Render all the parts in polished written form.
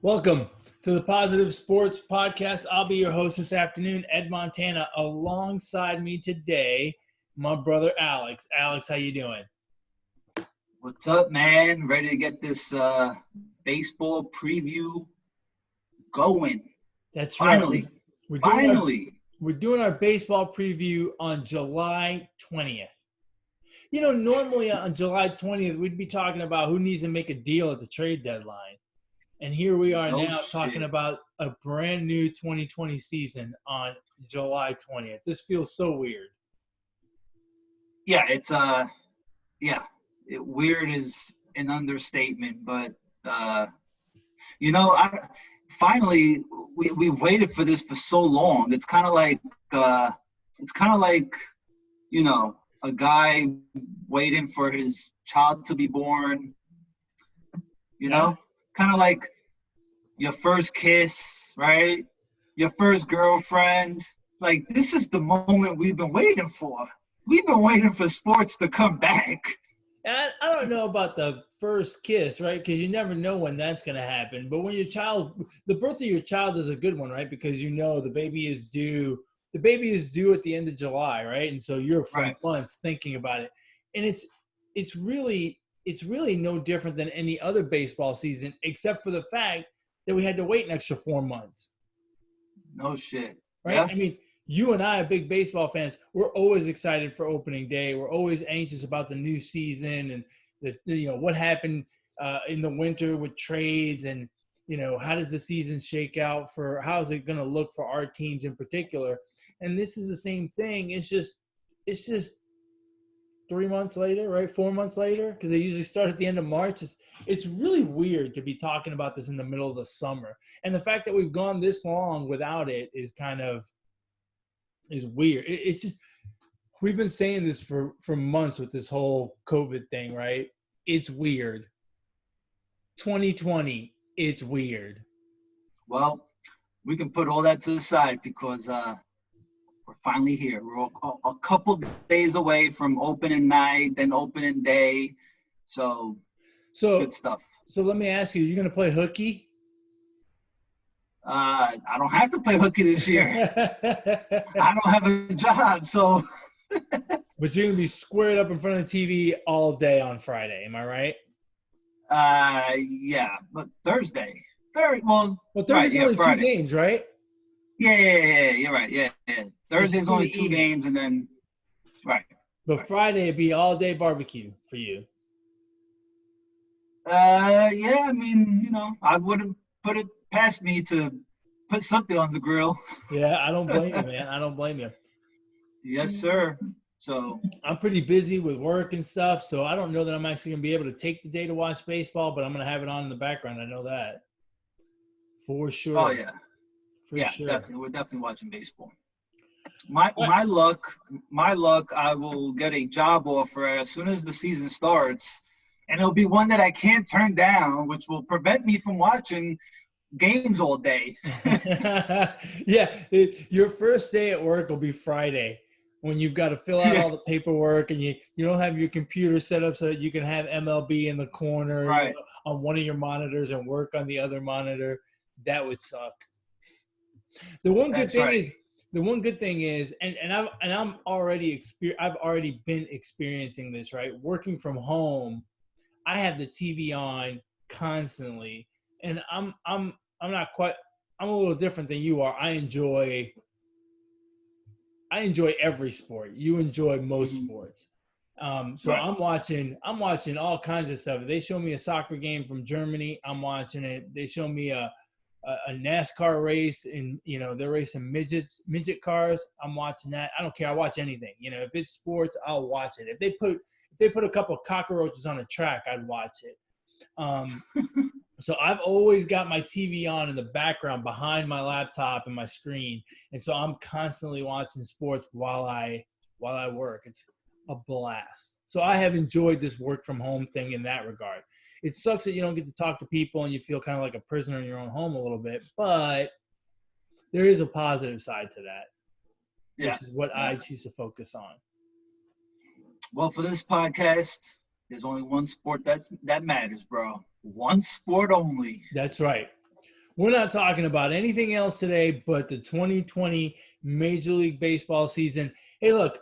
Welcome to the Positive Sports Podcast. I'll be your host this afternoon, Ed Montana. Alongside me today, my brother Alex. Alex, how you doing? What's up, man? Ready to get this baseball preview going. That's Finally. right. Finally. We're doing our baseball preview on July 20th. You know, normally on July 20th, we'd be talking about who needs to make a deal at the trade deadline. And here we are talking about a brand new 2020 season on July 20th. This feels so weird. Yeah, it's weird is an understatement, but finally we've waited for this for so long. It's kind of like a guy waiting for his child to be born. Kind of like your first kiss, right? Your first girlfriend. Like, this is the moment we've been waiting for. We've been waiting for sports to come back. I don't know about the first kiss, right? Because you never know when that's going to happen. But when the birth of your child is a good one, right? Because you know the baby is due. The baby is due at the end of July, right? And so you're for months thinking about it. And it's really no different than any other baseball season, except for the fact that we had to wait an extra 4 months. No shit. Right? Yeah. I mean, you and I are big baseball fans. We're always excited for opening day. We're always anxious about the new season and what happened in the winter with trades and, how does the season shake out for how is it going to look for our teams in particular? And this is the same thing. It's just 3 months later, right? 4 months later, because they usually start at the end of March. It's really weird to be talking about this in the middle of the summer. And the fact that we've gone this long without it is weird. It's just, we've been saying this for months with this whole COVID thing, right? It's weird. 2020, it's weird. Well, we can put all that to the side because we're finally here. We're a couple days away from opening night, then opening day. So good stuff. So let me ask you, you're going to play hooky? I don't have to play hooky this year. I don't have a job, so. But you're going to be squared up in front of the TV all day on Friday. Am I right? Yeah, but Thursday. Thursday's only Friday. 2 games, right? Yeah, you're right. Yeah. Thursday's only 2 games, and then right. But Friday it'd be all day barbecue for you. Yeah. I mean, I wouldn't put it past me to put something on the grill. Yeah, I don't blame you, man. I don't blame you. Yes, sir. So I'm pretty busy with work and stuff, so I don't know that I'm actually gonna be able to take the day to watch baseball, but I'm gonna have it on in the background. I know that for sure. Oh yeah. Sure. Definitely. We're definitely watching baseball. My luck, I will get a job offer as soon as the season starts, and it'll be one that I can't turn down, which will prevent me from watching games all day. Yeah, your first day at work will be Friday when you've got to fill out all the paperwork and you don't have your computer set up so that you can have MLB in the corner on one of your monitors and work on the other monitor. That would suck. The one good thing is, I've already been experiencing this, right? Working from home, I have the TV on constantly, and I'm a little different than you are. I enjoy every sport. You enjoy most sports. So right. I'm watching all kinds of stuff. They show me a soccer game from Germany, I'm watching it. They show me a NASCAR race, and they're racing midget cars. I'm watching that. I don't care. I watch anything. If it's sports, I'll watch it. If they put a couple of cockroaches on a track, I'd watch it. So I've always got my TV on in the background behind my laptop and my screen, and so I'm constantly watching sports while I work. It's a blast. So I have enjoyed this work from home thing in that regard. It sucks that you don't get to talk to people and you feel kind of like a prisoner in your own home a little bit, but there is a positive side to that, which is what I choose to focus on. Well, for this podcast, There's only one sport that matters, bro. One sport only. That's right. We're not talking about anything else today but the 2020 Major League Baseball season. Hey, look,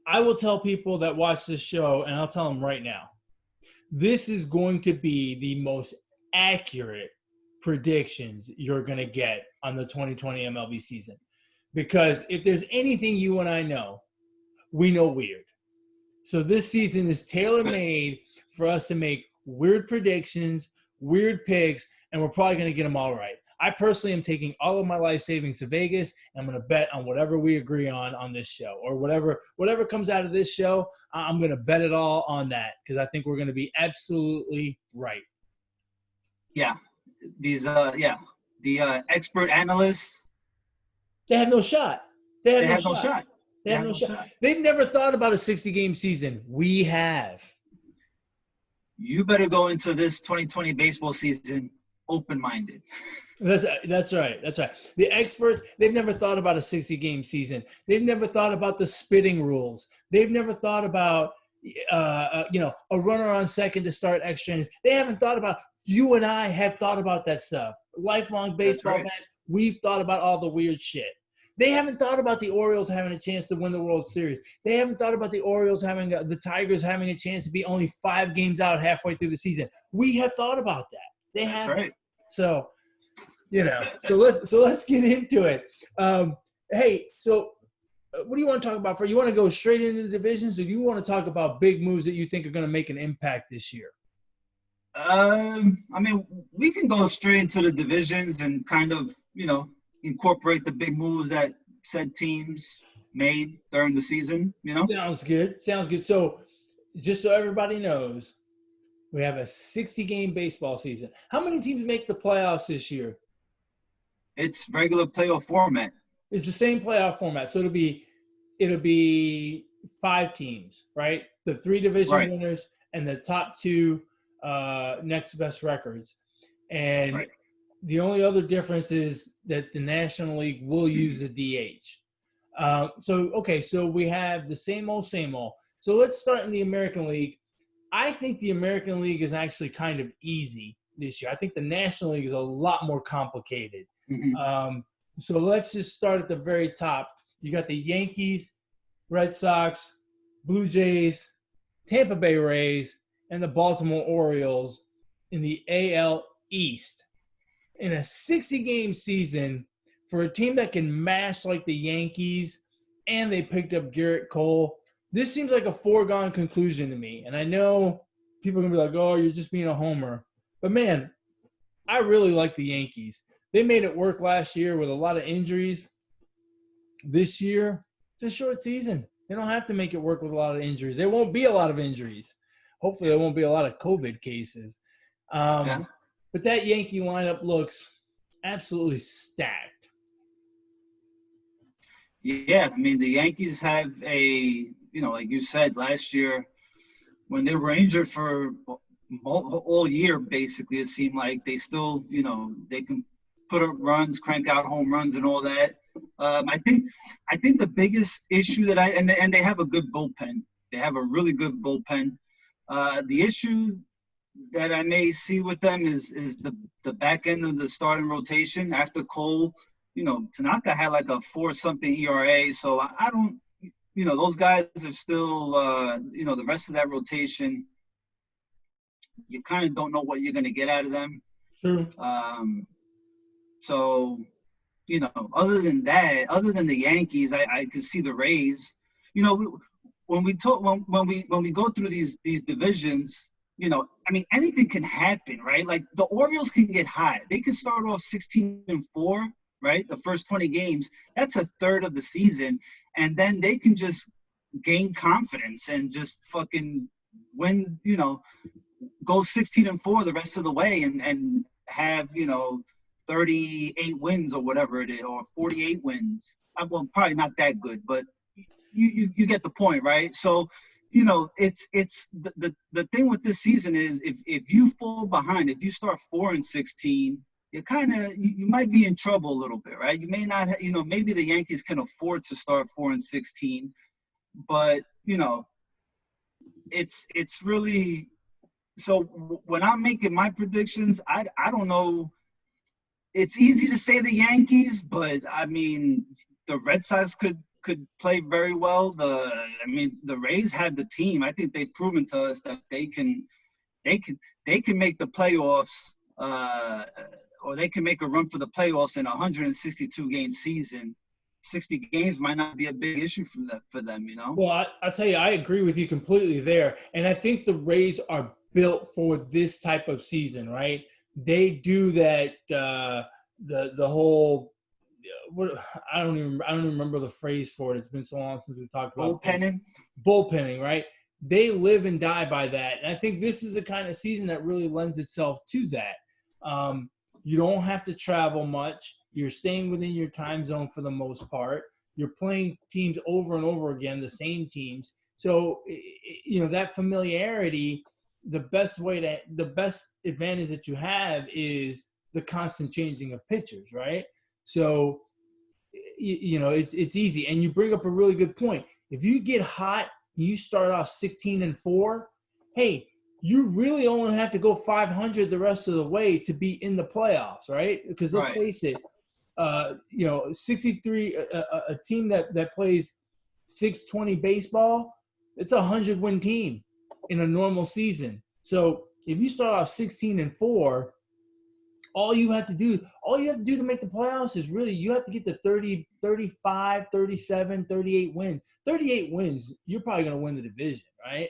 I will tell people that watch this show, and I'll tell them right now, this is going to be the most accurate predictions you're going to get on the 2020 MLB season. Because if there's anything you and I know, we know weird. So this season is tailor-made for us to make weird predictions, weird picks, and we're probably going to get them all right. I personally am taking all of my life savings to Vegas. And I'm going to bet on whatever we agree on this show, or whatever comes out of this show. I'm going to bet it all on that because I think we're going to be absolutely right. Yeah, the expert analysts. They have no shot. They have no shot. They have no shot. They've never thought about a 60-game season. We have. You better go into this 2020 baseball season open-minded. That's right. The experts, they've never thought about a 60-game season. They've never thought about the spitting rules. They've never thought about, a runner on second to start extra innings. They haven't thought about. You and I have thought about that stuff. Lifelong baseball fans, we've thought about all the weird shit. They haven't thought about the Orioles having a chance to win the World Series. They haven't thought about the Orioles the Tigers having a chance to be only 5 games out halfway through the season. We have thought about that. They have. That's right. So, let's get into it. Hey, so what do you want to talk about? You want to go straight into the divisions, or do you want to talk about big moves that you think are going to make an impact this year? We can go straight into the divisions and kind of, incorporate the big moves that said teams made during the season, Sounds good. So just so everybody knows, we have a 60-game baseball season. How many teams make the playoffs this year? It's regular playoff format. It's the same playoff format. So it'll be 5 teams, right? The 3 division winners and the top 2 next best records. And the only other difference is that the National League will use the DH. So we have the same old. So let's start in the American League. I think the American League is actually kind of easy this year. I think the National League is a lot more complicated. Mm-hmm. So let's just start at the very top. You got the Yankees, Red Sox, Blue Jays, Tampa Bay Rays, and the Baltimore Orioles in the AL East. In a 60-game season, for a team that can mash like the Yankees, and they picked up Garrett Cole, this seems like a foregone conclusion to me. And I know people are going to be like, oh, you're just being a homer. But, man, I really like the Yankees. They made it work last year with a lot of injuries. This year, it's a short season. They don't have to make it work with a lot of injuries. There won't be a lot of injuries. Hopefully, there won't be a lot of COVID cases. But that Yankee lineup looks absolutely stacked. Yeah, the Yankees have like you said, last year when they were injured for all year, basically, it seemed like they still, they can put up runs, crank out home runs and all that. I think the biggest issue that and they have a good bullpen. They have a really good bullpen. The issue that I may see with them is the back end of the starting rotation after Cole. Tanaka had like a 4-something ERA, so I don't, those guys are still, the rest of that rotation, you kind of don't know what you're going to get out of them. True. So, other than the Yankees, I could see the Rays. When we go through these divisions, anything can happen, right? Like the Orioles can get hot. They can start off 16-4, right? The first 20 games, that's a third of the season. And then they can just gain confidence and just fucking win, go 16-4 the rest of the way and have, 38 wins or whatever it is, or 48 wins. Well, probably not that good, but you get the point, right? So, it's the thing with this season is if you fall behind, if you start 4-16, you might be in trouble a little bit, right? You may not, maybe the Yankees can afford to start 4-16, but it's really so when I'm making my predictions, I don't know. It's easy to say the Yankees, but I mean the Red Sox could play very well. The Rays have the team. I think they've proven to us that they can they can make the playoffs, or they can make a run for the playoffs in a 162 game season. 60 games might not be a big issue for them, you know. Well, I'll tell you, I agree with you completely there. And I think the Rays are built for this type of season, right? They do that, the whole, what, I don't even remember the phrase for it. It's been so long since we talked about bullpenning, right? They live and die by that. And I think this is the kind of season that really lends itself to that. You don't have to travel much. You're staying within your time zone for the most part. You're playing teams over and over again, the same teams. So, that familiarity, the best advantage that you have is the constant changing of pitchers, right? So, it's easy. And you bring up a really good point. If you get hot, you start off 16-4, hey, you really only have to go 500 the rest of the way to be in the playoffs, right? Because let's face it, 63, a team that plays 620 baseball, it's a 100-win team in a normal season. So if you start off 16-4, all you have to do to make the playoffs is really you have to get to 30, 35, 37, 38 wins. 38 wins, you're probably going to win the division, right?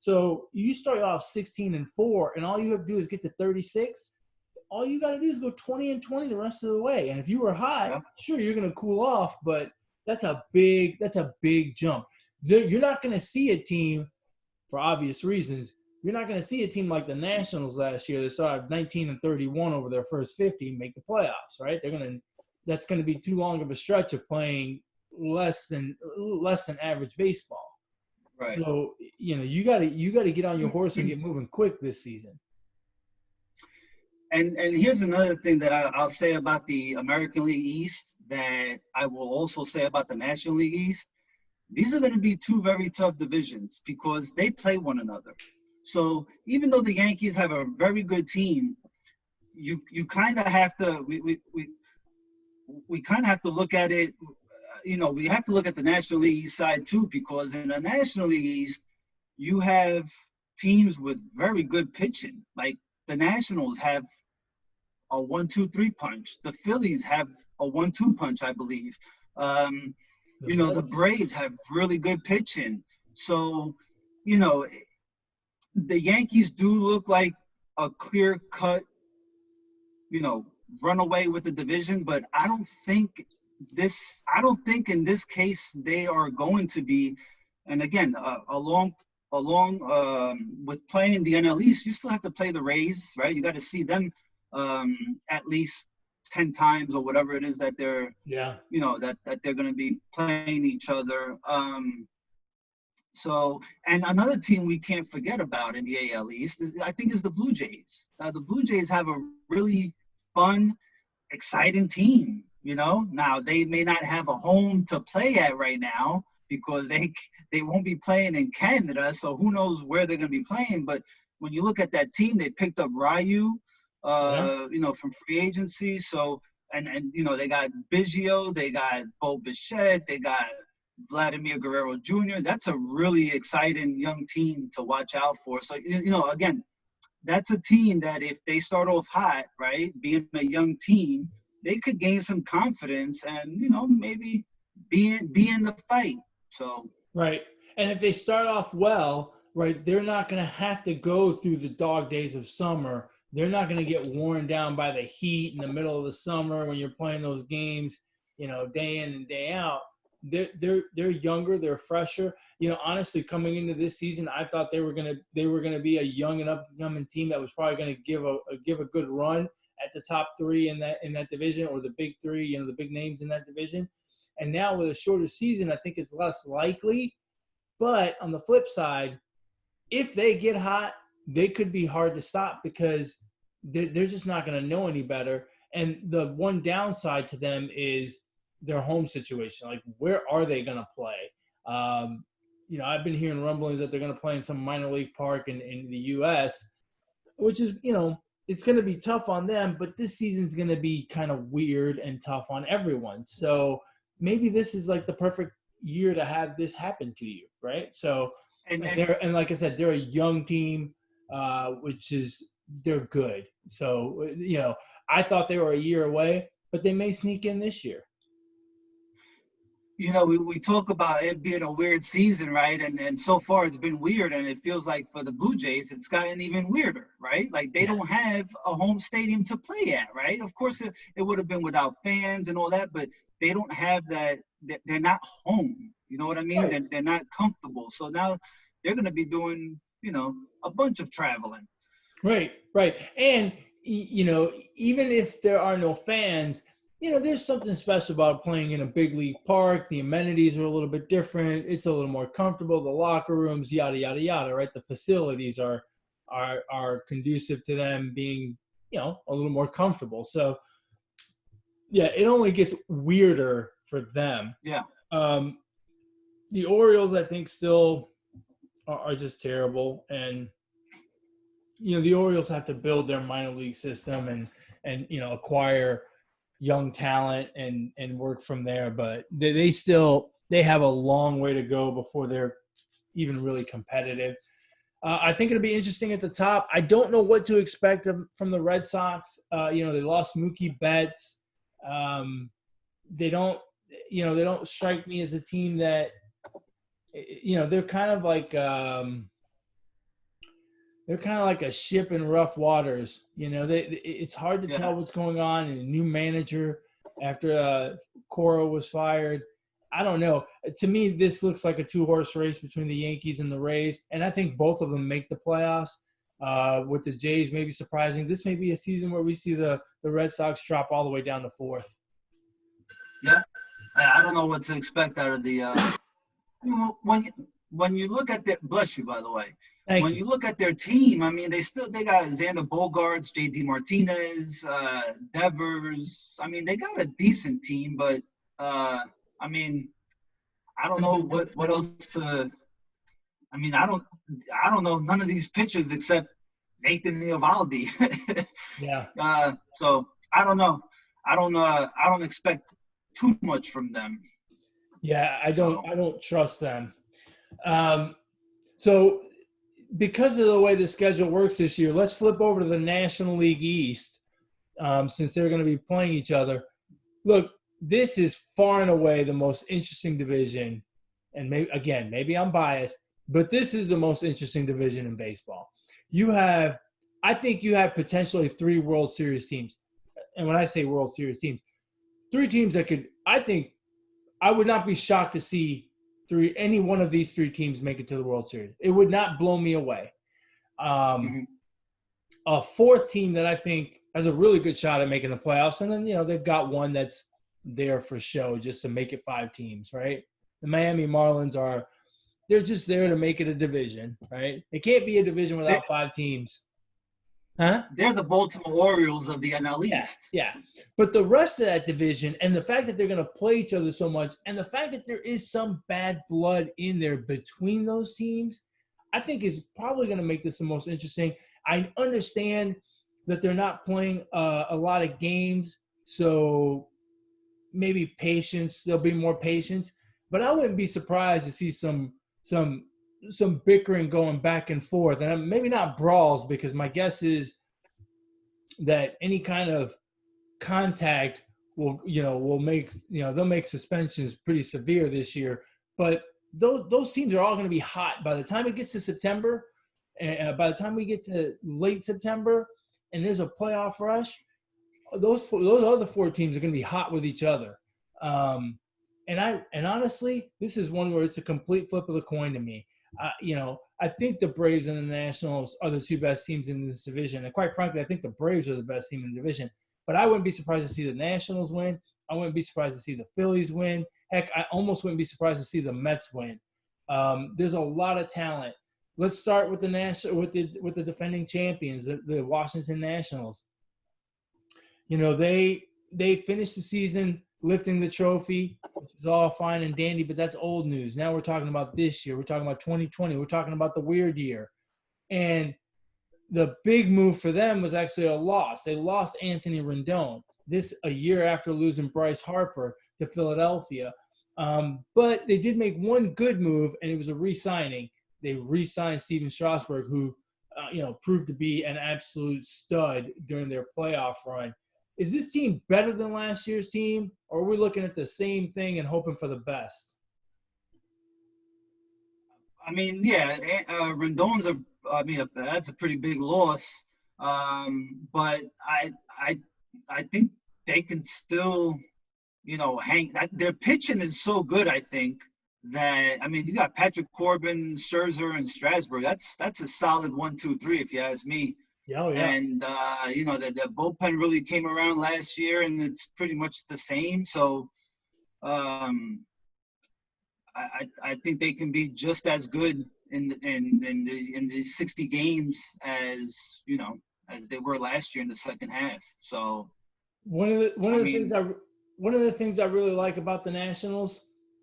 So you start off 16-4, and all you have to do is get to 36. All you got to do is go 20-20 the rest of the way. And if you were hot, sure, you're going to cool off, but that's a big jump. You're not going to see a team, for obvious reasons, you're not going to see a team like the Nationals last year that started 19-31 over their first 50 make the playoffs, right? That's going to be too long of a stretch of playing less than average baseball. Right. So, you got to get on your horse and get moving quick this season. And here's another thing that I'll say about the American League East that I will also say about the National League East. These are going to be two very tough divisions because they play one another. So even though the Yankees have a very good team, you kind of have to we kind of have to look at it. We have to look at the National League East side too, because in the National League East, you have teams with very good pitching. Like the Nationals have a 1-2-3 punch. The Phillies have a 1-2 punch, I believe. The Braves have really good pitching. So, the Yankees do look like a clear-cut, runaway with the division, but I don't think in this case they are going to be. And again, along with playing the NL East, you still have to play the Rays, right? You got to see them at least 10 times or whatever it is that they're that they're going to be playing each other. So, and another team we can't forget about in the AL East is the Blue Jays. The Blue Jays have a really fun, exciting team. Now they may not have a home to play at right now because they won't be playing in Canada. So who knows where they're going to be playing? But when you look at that team, they picked up Ryu, from free agency. So and they got Biggio, they got Bo Bichette, they got Vladimir Guerrero Jr. That's a really exciting young team to watch out for. So again, that's a team that if they start off hot, right, being a young team, they could gain some confidence and maybe be in the fight. So right, and if they start off well, right, they're not going to have to go through the dog days of summer. They're not going to get worn down by the heat in the middle of the summer when you're playing those games, day in and day out. They're younger, they're fresher. Honestly, coming into this season, I thought they were gonna be a young and upcoming team that was probably going to give a good run at the top three in that division, or the big three, the big names in that division. And now with a shorter season, I think it's less likely. But on the flip side, if they get hot, they could be hard to stop because they're just not going to know any better. And the one downside to them is their home situation. Like, where are they going to play? I've been hearing rumblings that they're going to play in some minor league park in the U.S., which is, it's going to be tough on them, but this season's going to be kind of weird and tough on everyone. So maybe this is like the perfect year to have this happen to you, right? So, and like I said, they're a young team, which is they're good. So, I thought they were a year away, but they may sneak in this year. We talk about it being a weird season, right? And so far it's been weird, and it feels like for the Blue Jays, it's gotten even weirder, right? Like they don't have a home stadium to play at, right? Of course, it would have been without fans and all that, but they don't have that. They're not home. You know what I mean? Right. They're not comfortable. So now they're going to be doing, a bunch of traveling. Right. And, even if there are no fans, there's something special about playing in a big league park. The amenities are a little bit different. It's a little more comfortable. The locker rooms, yada, yada, yada, right? The facilities are conducive to them being, a little more comfortable. So, yeah, it only gets weirder for them. Yeah. The Orioles, I think, still are just terrible. And, the Orioles have to build their minor league system and acquire young talent and work from there. But they have a long way to go before they're even really competitive. I think it'll be interesting at the top. I don't know what to expect from the Red Sox. They lost Mookie Betts. They don't strike me as a team that, they're kind of like a ship in rough waters. It's hard to tell what's going on. And a new manager after Cora was fired. I don't know. To me, this looks like a two-horse race between the Yankees and the Rays, and I think both of them make the playoffs. With the Jays maybe surprising. This may be a season where we see the Red Sox drop all the way down to fourth. Yeah, I don't know what to expect out of the when you look at their – bless you, by the way. When you look at their team, I mean, they got Xander Bogaerts, J.D. Martinez, Devers. I mean, they got a decent team, but I don't know what else to. I mean, I don't know none of these pitchers except Nathan Eovaldi. Yeah. So I don't know. I don't expect too much from them. Yeah, I don't trust them. So because of the way the schedule works this year, let's flip over to the National League East, since they're going to be playing each other. Look, this is far and away the most interesting division. And maybe I'm biased, but this is the most interesting division in baseball. I think you have potentially 3 World Series teams. And when I say World Series teams, 3 teams that I would not be shocked to see any one of these 3 teams make it to the World Series. It would not blow me away. A 4th team that I think has a really good shot at making the playoffs, and then they've got one that's there for show just to make it 5 teams, right? The Miami Marlins they're just there to make it a division, right? It can't be a division without 5 teams. Huh? They're the Baltimore Orioles of the NL East. Yeah. But the rest of that division and the fact that they're going to play each other so much and the fact that there is some bad blood in there between those teams, I think is probably going to make this the most interesting. I understand that they're not playing a lot of games, so maybe patience. There'll be more patience. But I wouldn't be surprised to see some bickering going back and forth, and maybe not brawls, because my guess is that any kind of contact will make they'll make suspensions pretty severe this year. But those teams are all going to be hot by the time it gets to September, and by the time we get to late September, and there's a playoff rush. Those other 4 teams are going to be hot with each other. And honestly, this is one where it's a complete flip of the coin to me. I think the Braves and the Nationals are the 2 best teams in this division. And quite frankly, I think the Braves are the best team in the division. But I wouldn't be surprised to see the Nationals win. I wouldn't be surprised to see the Phillies win. Heck, I almost wouldn't be surprised to see the Mets win. There's a lot of talent. Let's start with the defending champions, the Washington Nationals. They finished the season lifting the trophy, which is all fine and dandy, but that's old news. Now we're talking about this year. We're talking about 2020. We're talking about the weird year. And the big move for them was actually a loss. They lost Anthony Rendon this a year after losing Bryce Harper to Philadelphia. But they did make one good move, and it was a re-signing. They re-signed Steven Strasburg, who proved to be an absolute stud during their playoff run. Is this team better than last year's team, or are we looking at the same thing and hoping for the best? I mean, yeah, Rendon's that's a pretty big loss. But I think they can still, hang. Their pitching is so good, I think, that, I mean, you got Patrick Corbin, Scherzer, and Strasburg. That's a solid 1-2-3, if you ask me. Oh, yeah. And, the bullpen really came around last year, and it's pretty much the same. So I think they can be just as good in these 60 games as they were last year in the second half. So one of the things I really like about the Nationals,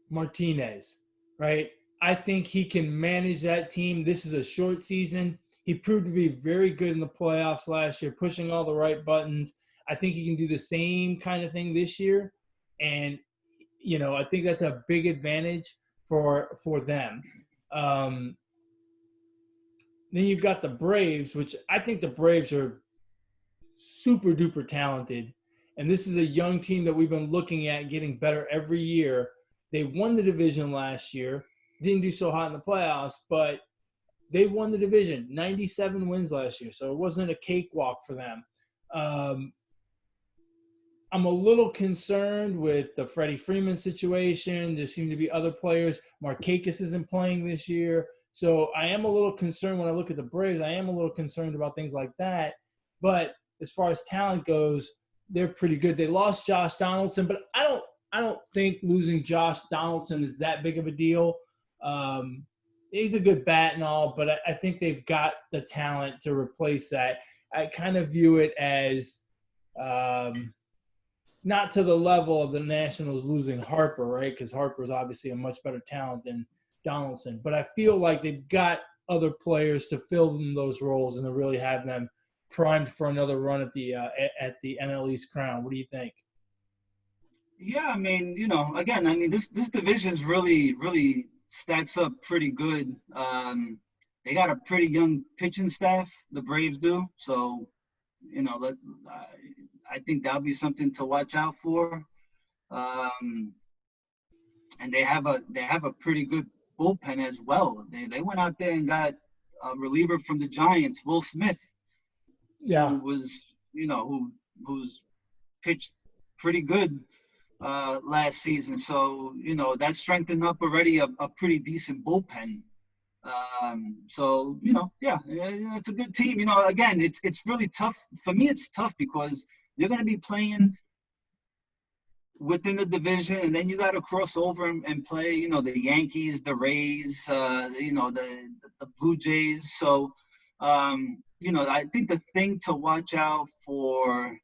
Martinez, right? I think he can manage that team. This is a short season. He proved to be very good in the playoffs last year, pushing all the right buttons. I think he can do the same kind of thing this year. And, I think that's a big advantage for them. Then you've got the Braves, which I think the Braves are super duper talented. And this is a young team that we've been looking at getting better every year. They won the division last year, didn't do so hot in the playoffs, but they won the division, 97 wins last year. So it wasn't a cakewalk for them. I'm a little concerned with the Freddie Freeman situation. There seem to be other players. Markakis isn't playing this year. So I am a little concerned when I look at the Braves. I am a little concerned about things like that. But as far as talent goes, they're pretty good. They lost Josh Donaldson, but I don't think losing Josh Donaldson is that big of a deal. He's a good bat and all, but I think they've got the talent to replace that. I kind of view it as not to the level of the Nationals losing Harper, right? Because Harper is obviously a much better talent than Donaldson. But I feel like they've got other players to fill in those roles and to really have them primed for another run at the NL East crown. What do you think? Yeah, I mean, again, I mean, this division's really, really stacks up pretty good. They got a pretty young pitching staff, the Braves do. So, I think that'll be something to watch out for. And they have a pretty good bullpen as well. They went out there and got a reliever from the Giants, Will Smith. Yeah, who was, who's pitched pretty good last season. So, that strengthened up already a pretty decent bullpen. So, yeah, it's a good team. Again, it's really tough. For me, it's tough because they're going to be playing within the division, and then you got to cross over and play, the Yankees, the Rays, the Blue Jays. So, I think the thing to watch out for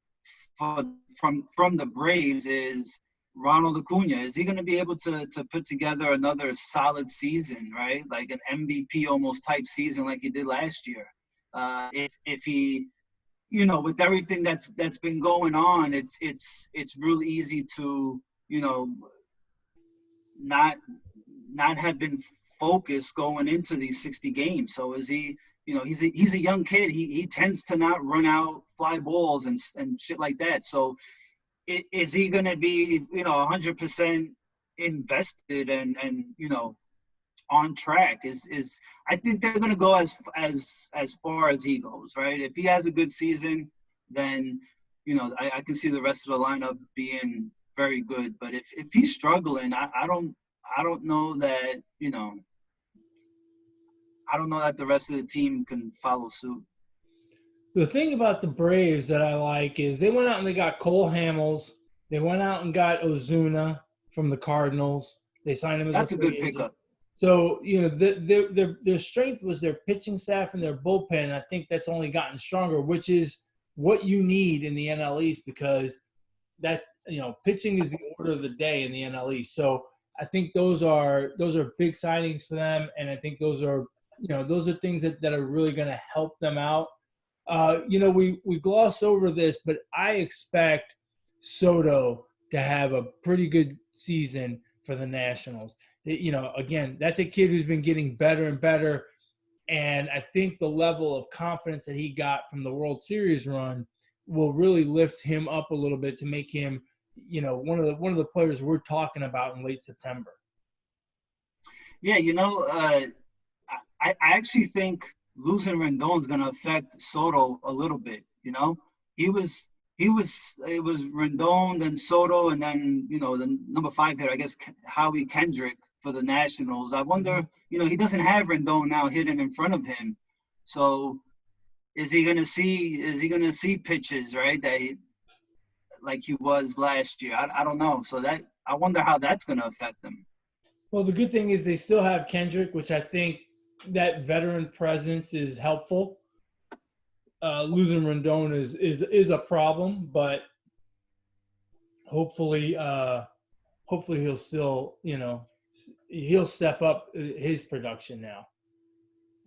from the Braves is Ronald Acuna. Is he going to be able to put together another solid season, right? Like an MVP almost type season like he did last year. If he, with everything that's been going on, it's real easy to, not have been focused going into these 60 games. So is he? He's a young kid. He tends to not run out fly balls and shit like that. So is he going to be, 100% invested and on track? Is I think they're going to go as far as he goes, right? If he has a good season, then, I can see the rest of the lineup being very good. But if he's struggling, I don't know that, I don't know that the rest of the team can follow suit. The thing about the Braves that I like is they went out and they got Cole Hamels. They went out and got Ozuna from the Cardinals. They signed him as That's a a free good agent. pickup. So, their strength was their pitching staff and their bullpen. And I think that's only gotten stronger, which is what you need in the NL East, because that's pitching is the order of the day in the NL East. So I think those are big signings for them, and I think those are things that are really going to help them out. We glossed over this, but I expect Soto to have a pretty good season for the Nationals. Again, that's a kid who's been getting better and better, and I think the level of confidence that he got from the World Series run will really lift him up a little bit to make him, one of the players we're talking about in late September. Yeah, I actually think losing Rendon is going to affect Soto a little bit. It was Rendon, then Soto, and then the number 5 hitter, I guess, Howie Kendrick for the Nationals. I wonder, he doesn't have Rendon now hitting in front of him, so is he going to see pitches, right, that like he was last year? I don't know. So that I wonder how that's going to affect them. Well, the good thing is they still have Kendrick, which I think that veteran presence is helpful. Losing Rendon is a problem, but hopefully he'll still he'll step up his production now.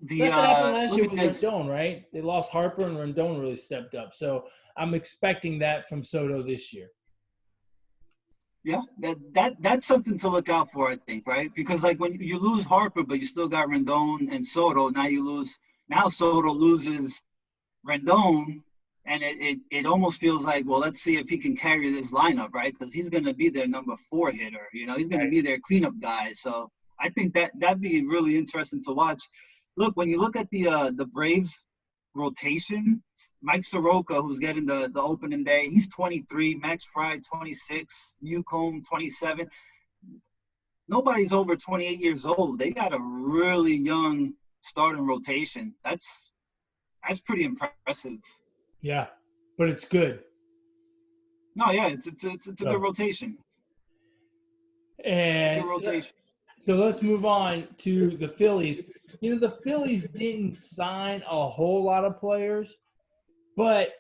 That's what happened last year with Rendon, right? They lost Harper and Rendon really stepped up. So I'm expecting that from Soto this year. Yeah, that's something to look out for, I think, right? Because like when you lose Harper, but you still got Rendon and Soto, now Soto loses Rendon, and it almost feels like, well, let's see if he can carry this lineup, right? Because he's going to be their number 4 hitter. He's going to be their cleanup guy. So I think that'd be really interesting to watch. Look, when you look at the Braves rotation, Mike Soroka, who's getting the opening day, he's 23, Max Fry 26, Newcomb 27. Nobody's over 28 years old. They got a really young starting rotation. That's pretty impressive. Yeah, but it's good. No, yeah, it's a good rotation. And it's a good rotation. So let's move on to the Phillies. The Phillies didn't sign a whole lot of players, but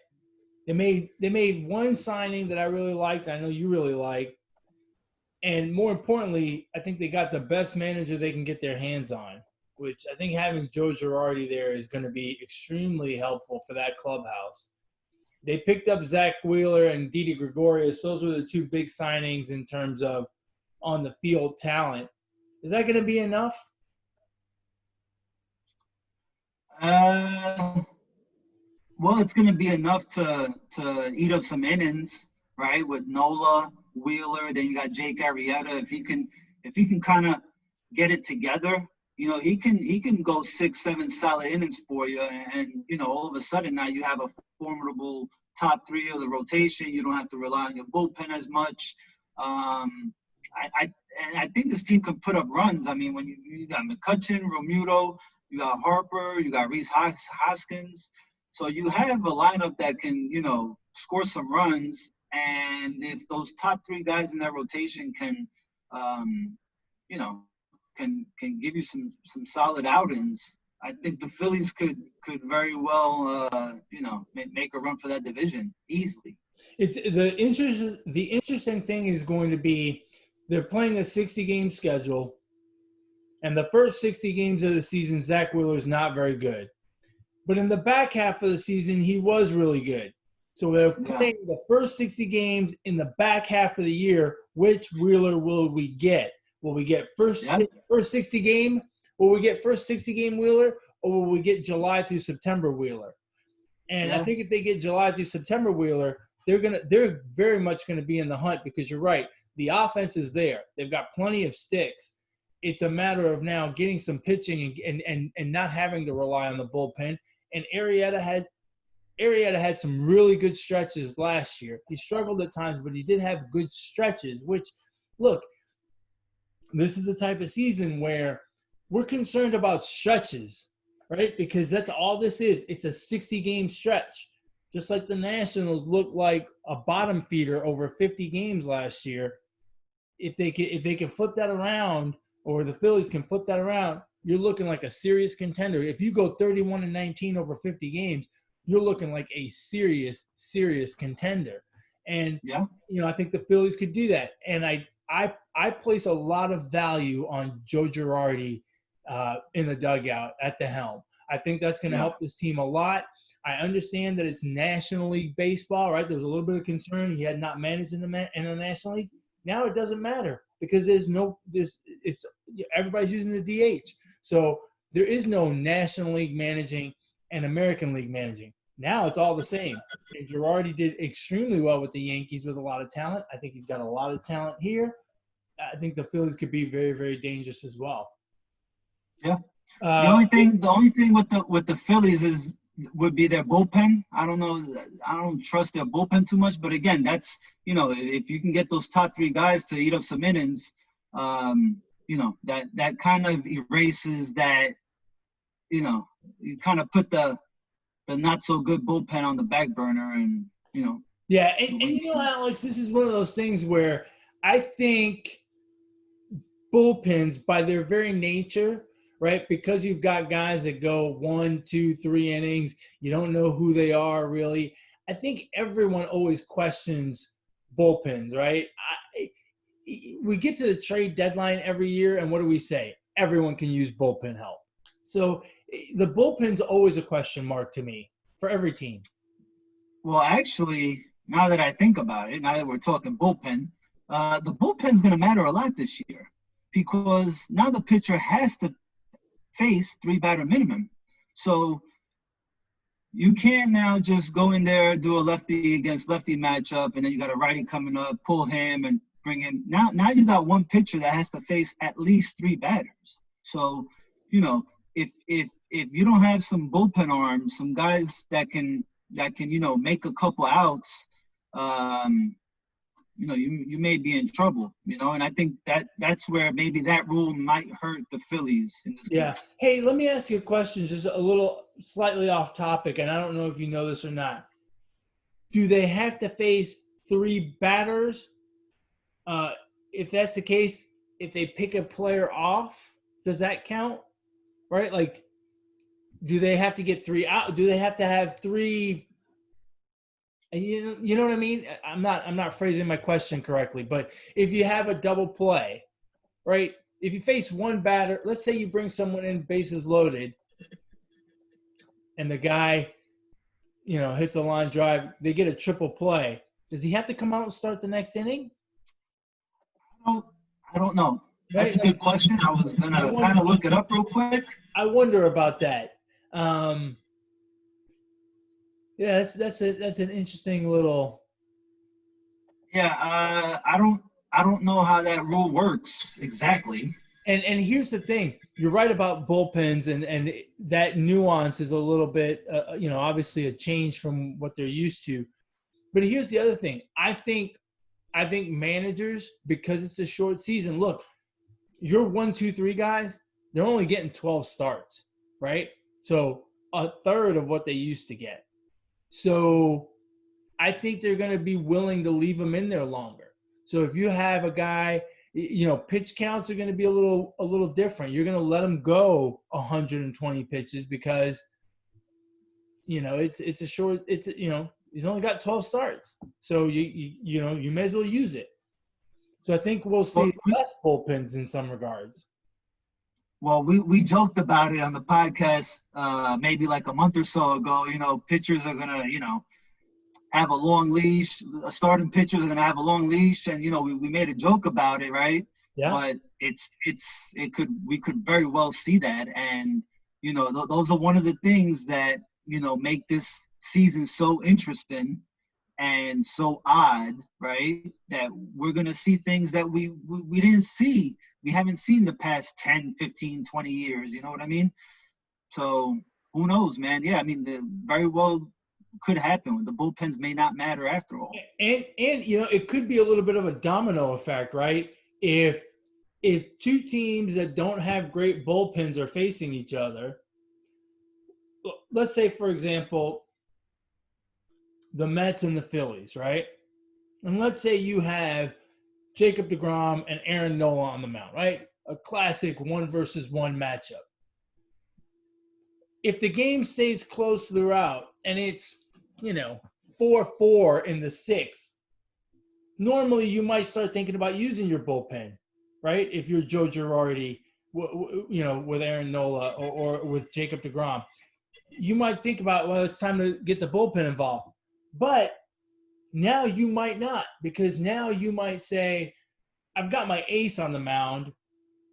they made one signing that I really liked. I know you really like. And more importantly, I think they got the best manager they can get their hands on, which I think having Joe Girardi there is going to be extremely helpful for that clubhouse. They picked up Zach Wheeler and Didi Gregorius. Those were the 2 big signings in terms of on-the-field talent. Is that going to be enough? Well, it's going to be enough to eat up some innings, right? With Nola, Wheeler, then you got Jake Arrieta. If he can kind of get it together, he can go 6-7 solid innings for you, and all of a sudden now you have a formidable top 3 of the rotation. You don't have to rely on your bullpen as much. I think this team can put up runs. I mean, when you got McCutchen, Romuto, you got Harper, you got Rhys Hoskins. So you have a lineup that can, score some runs. And if those top 3 guys in that rotation can, can give you some solid outings, I think the Phillies could very well, make a run for that division easily. It's the interesting thing is going to be they're playing a 60-game schedule, and the first 60 games of the season, Zach Wheeler is not very good. But in the back half of the season, he was really good. So they're playing the first 60 games in the back half of the year. Which Wheeler will we get? Will we get first 60 game? Will we get first 60 game Wheeler, or will we get July through September Wheeler? And I think if they get July through September Wheeler, they're very much going to be in the hunt, because you're right. The offense is there. They've got plenty of sticks. It's a matter of now getting some pitching and not having to rely on the bullpen. And Arrieta had some really good stretches last year. He struggled at times, but he did have good stretches, which, look, this is the type of season where we're concerned about stretches, right? Because that's all this is. It's a 60-game stretch. Just like the Nationals looked like a bottom feeder over 50 games last year. If they can flip that around, or the Phillies can flip that around, you're looking like a serious contender. If you go 31-19 over 50 games, you're looking like a serious contender. And, Yeah. I think the Phillies could do that. And I place a lot of value on Joe Girardi in the dugout at the helm. I think that's going to help this team a lot. I understand that it's National League baseball, right? There was a little bit of concern he had not managed in the National League. Now it doesn't matter because everybody's using the DH. So there is no National League managing and American League managing. Now it's all the same. And Girardi did extremely well with the Yankees with a lot of talent. I think he's got a lot of talent here. I think the Phillies could be very, very dangerous as well. Yeah. The only thing with the Phillies would be their bullpen. I don't know. I don't trust their bullpen too much. But again, that's if you can get those top 3 guys to eat up some innings, that kind of erases that. You kind of put the not so good bullpen on the back burner, and Yeah, and Alex, this is one of those things where I think bullpens, by their very nature, right? Because you've got guys that go 1, 2, 3 innings, you don't know who they are really. I think everyone always questions bullpens, right? We get to the trade deadline every year, and what do we say? Everyone can use bullpen help. So the bullpen's always a question mark to me for every team. Well, actually, now that I think about it, now that we're talking bullpen, the bullpen's going to matter a lot this year because now the pitcher has to face 3 batter minimum. So you can't now just go in there, do a lefty against lefty matchup, and then you got a righty coming up, pull him and bring in. Now you got one pitcher that has to face at least 3 batters. So, if you don't have some bullpen arms, some guys that can make a couple outs, you may be in trouble, and I think that's where maybe that rule might hurt the Phillies in this case. Hey, let me ask you a question, just a little slightly off topic, and I don't know if you know this or not. Do they have to face 3 batters? If that's the case, if they pick a player off, does that count? Right? Like, do they have to get 3 out? Do they have to have 3? And you know what I mean? I'm not phrasing my question correctly, but if you have a double play, right? If you face 1 batter, let's say you bring someone in bases loaded, and the guy, hits a line drive, they get a triple play. Does he have to come out and start the next inning? I don't know. That's a good question. I was gonna kind of look it up real quick. I wonder about that. Yeah, that's an interesting little. Yeah, I don't know how that rule works exactly. And here's the thing: you're right about bullpens, and that nuance is a little bit, obviously a change from what they're used to. But here's the other thing: I think managers, because it's a short season. Look, your 1, 2, 3 guys, they're only getting 12 starts, right? So a third of what they used to get. So I think they're going to be willing to leave them in there longer. So if you have a guy, pitch counts are going to be a little different. You're going to let him go 120 pitches because, it's a short. He's only got 12 starts, so you may as well use it. So I think we'll see less bullpens in some regards. Well, we joked about it on the podcast maybe like a month or so ago. Pitchers are gonna have a long leash. Starting pitchers are gonna have a long leash, and we made a joke about it, right? Yeah. But we could very well see that, and those are one of the things that make this season so interesting and so odd, right? That we're going to see things that we didn't see. We haven't seen the past 10, 15, 20 years. You know what I mean? So who knows, man? Yeah, I mean, very well could happen. The bullpens may not matter after all. And it could be a little bit of a domino effect, right? If 2 teams that don't have great bullpens are facing each other, let's say, for example, the Mets and the Phillies, right? And let's say you have Jacob deGrom and Aaron Nola on the mound, right? A classic 1 versus 1 matchup. If the game stays close throughout and it's, 4-4 in the 6th, normally you might start thinking about using your bullpen, right? If you're Joe Girardi, with Aaron Nola or with Jacob deGrom, you might think about, well, it's time to get the bullpen involved. But now you might not, because now you might say, I've got my ace on the mound.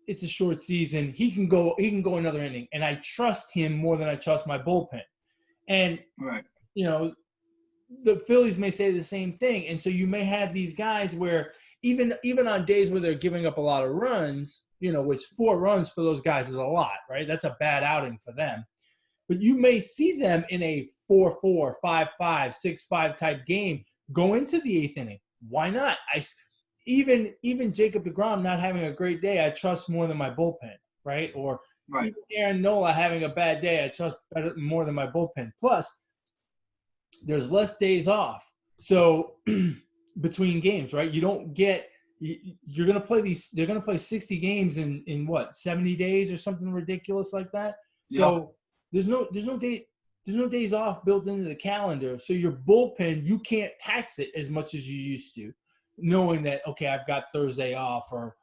It's a short season. He can go another inning, and I trust him more than I trust my bullpen. And right. The Phillies may say the same thing. And so you may have these guys where even on days where they're giving up a lot of runs, which 4 runs for those guys is a lot, right? That's a bad outing for them. But you may see them in a 4-4, 5-5, 6-5 type game go into the 8th inning. Why not? Even Jacob deGrom not having a great day, I trust more than my bullpen, right? Or right. Aaron Nola having a bad day, I trust more than my bullpen. Plus, there's less days off. So between games, right? You don't get – you're going to play these – they're going to play 60 games in what, 70 days or something ridiculous like that? So there's no days off built into the calendar. So your bullpen, you can't tax it as much as you used to, knowing that, okay, I've got Thursday off or,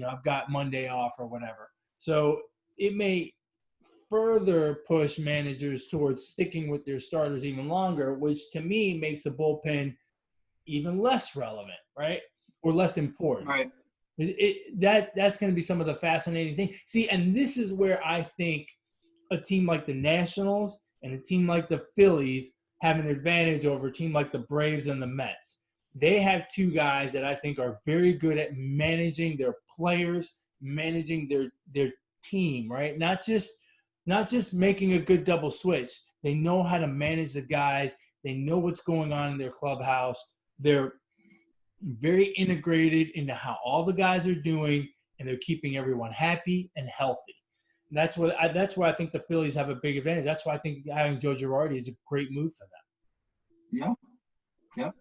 I've got Monday off or whatever. So it may further push managers towards sticking with their starters even longer, which to me makes the bullpen even less relevant, right? Or less important. Right. That's going to be some of the fascinating thing. See, and this is where I think a team like the Nationals and a team like the Phillies have an advantage over a team like the Braves and the Mets. They have 2 guys that I think are very good at managing their players, managing their team, right? Not just making a good double switch. They know how to manage the guys. They know what's going on in their clubhouse. They're very integrated into how all the guys are doing, and they're keeping everyone happy and healthy. And that's why I think the Phillies have a big advantage. That's why I think having Joe Girardi is a great move for them. Yeah.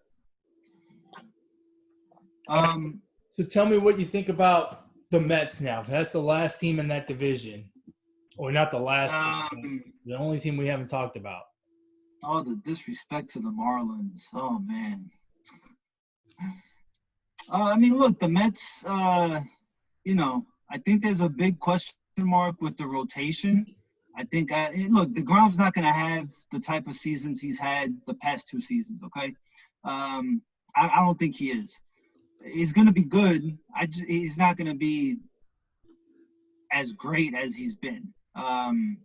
So tell me what you think about the Mets now. That's the last team in that division. Or not the last team, the only team we haven't talked about. Oh, the disrespect to the Marlins. Oh, man. Look, the Mets, I think there's a big question mark with the rotation. I think, look, DeGrom's not going to have the type of seasons he's had the past 2 seasons, okay? I don't think he is. He's going to be good. He's not going to be as great as he's been.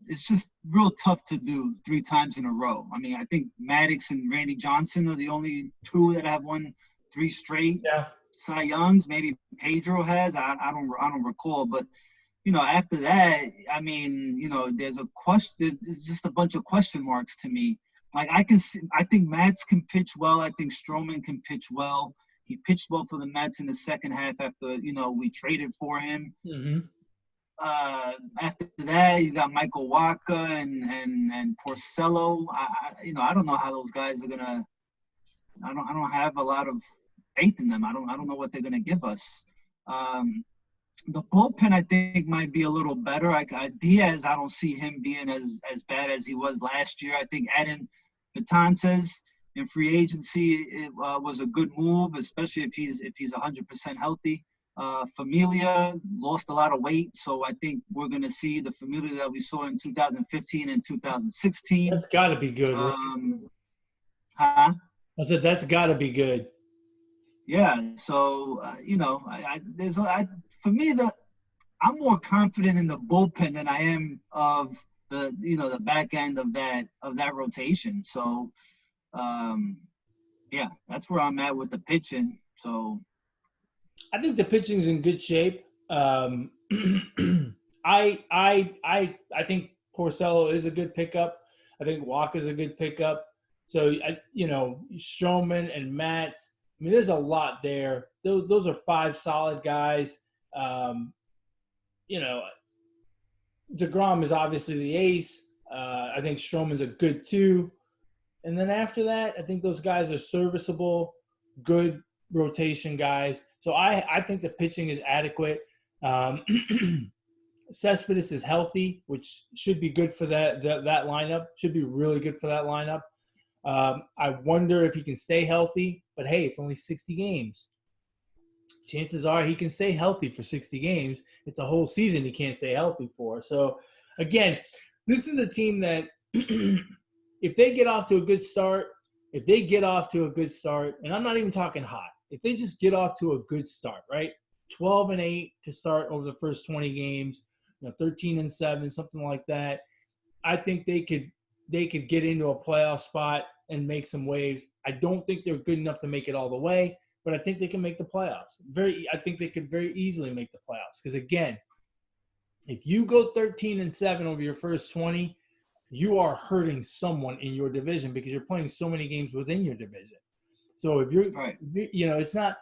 It's just real tough to do 3 times in a row. I think Maddox and Randy Johnson are the only 2 that have won 3 straight Cy Youngs. Maybe Pedro has. I don't recall. But after that, there's a question. There's just a bunch of question marks to me. Like I think Mats can pitch well. I think Stroman can pitch well. He pitched well for the Mets in the second half after we traded for him. Mm-hmm. After that, you got Michael Wacha and Porcello. I don't know how those guys are gonna. I don't have a lot of faith in them. I don't know what they're gonna give us. The bullpen I think might be a little better. Diaz, I don't see him being as bad as he was last year. I think Adam Betances in free agency was a good move, especially if he's 100% healthy. Familia lost a lot of weight, so I think we're going to see the Familia that we saw in 2015 and 2016. That's got to be good. I said that's got to be good. Yeah, so for me, I'm more confident in the bullpen than I am of the back end of that rotation. So, that's where I'm at with the pitching. So. I think the pitching's in good shape. I think Porcello is a good pickup. I think Walker's a good pickup. So Stroman and Matz. There's a lot there. Those are 5 solid guys. DeGrom is obviously the ace. I think Stroman's a good 2. And then after that, I think those guys are serviceable, good rotation guys. So I think the pitching is adequate. Cespedes is healthy, which should be good for that lineup. Should be really good for that lineup. I wonder if he can stay healthy. But, hey, it's only 60 games. chances are he can stay healthy for 60 games. It's a whole season he can't stay healthy for. So, again, this is a team that if they get off to a good start, and I'm not even talking hot, if they just get off to a good start, right? 12-8 to start over the first 20 games, 13-7, something like that. I think they could get into a playoff spot and make some waves. I don't think they're good enough to make it all the way, but I think they can make the playoffs. I think they could very easily make the playoffs because, again, if you go 13-7 over your first 20, you are hurting someone in your division because you're playing so many games within your division. So if you're, right. It's not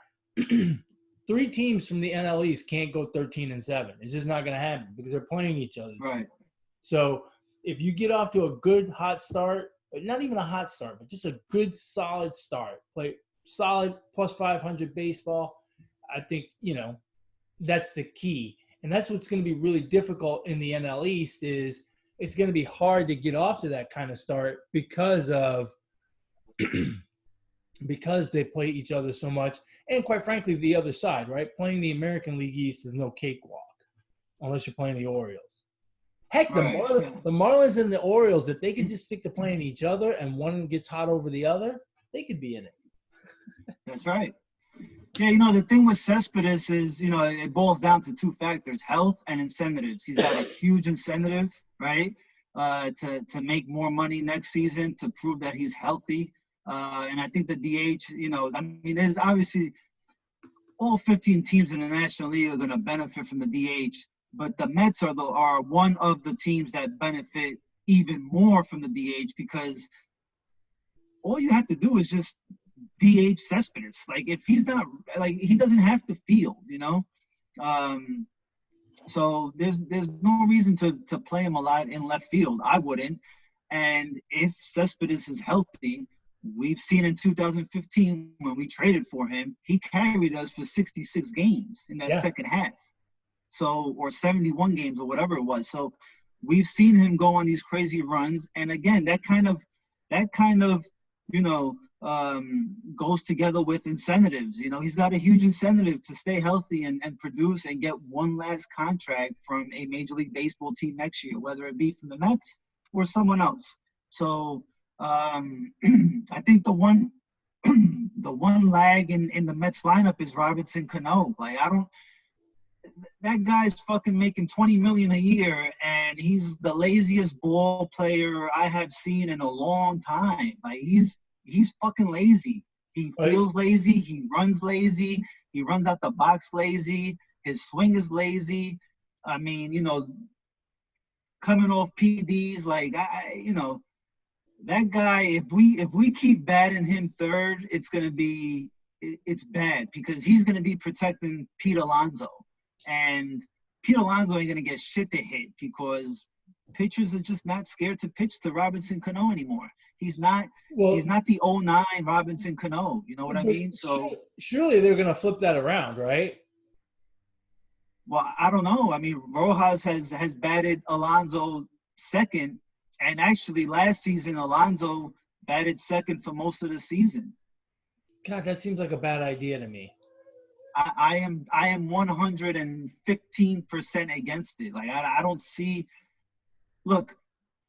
3 teams from the NL East can't go 13-7. It's just not going to happen because they're playing each other. Right. So if you get off to a good hot start, not even a hot start, but just a good solid start, play solid plus 500 baseball, I think, that's the key. And that's what's going to be really difficult in the NL East is it's going to be hard to get off to that kind of start because they play each other so much. And quite frankly, the other side, right? Playing the American League East is no cakewalk unless you're playing the Orioles. Heck, the Marlins and the Orioles, if they could just stick to playing each other and one gets hot over the other, they could be in it. That's right. Yeah, the thing with Cespedes is, it boils down to 2 factors, health and incentives. He's got a huge incentive, right, to make more money next season, to prove that he's healthy. And I think the DH, there's obviously all 15 teams in the National League are going to benefit from the DH, but the Mets are one of the teams that benefit even more from the DH because all you have to do is just DH Cespedes. Like, if he's not, he doesn't have to field, so there's no reason to play him a lot in left field. I wouldn't. And if Cespedes is healthy, we've seen in 2015 when we traded for him, he carried us for 66 games in that second half. So, or 71 games or whatever it was. So we've seen him go on these crazy runs. And again, that kind of goes together with incentives. He's got a huge incentive to stay healthy and produce and get one last contract from a Major League Baseball team next year, whether it be from the Mets or someone else. So I think the one lag in the Mets lineup is Robinson Cano. That guy's fucking making $20 million a year, and he's the laziest ball player I have seen in a long time. He's fucking lazy. He feels lazy. He runs lazy. He runs out the box lazy. His swing is lazy. I mean, coming off PDs, that guy. If we keep batting him third, it's bad because he's gonna be protecting Pete Alonso. And Pete Alonso ain't going to get shit to hit because pitchers are just not scared to pitch to Robinson Cano anymore. He's not the 09 Robinson Cano. You know what I mean? So surely they're going to flip that around, right? Well, I don't know. I mean, Rojas has batted Alonso second. And actually last season, Alonso batted second for most of the season. God, that seems like a bad idea to me. I am 115% against it. I don't see. Look,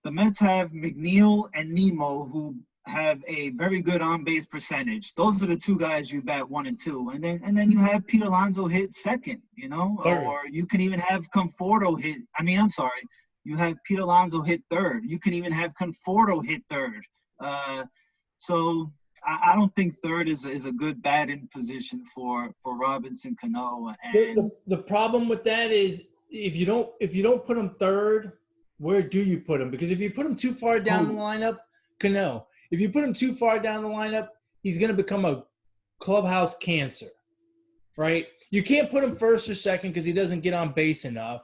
the Mets have McNeil and Nemo who have a very good on-base percentage. Those are the 2 guys you bat 1 and 2, and then you have Pete Alonso hit second. Or you can even have Conforto hit. You have Pete Alonso hit third. You can even have Conforto hit third. So. I don't think third is a good batting position for Robinson Cano. And the problem with that is if you don't put him third, where do you put him? Because if you put him too far down the lineup, Cano. If you put him too far down the lineup, he's going to become a clubhouse cancer, right? You can't put him first or second because he doesn't get on base enough.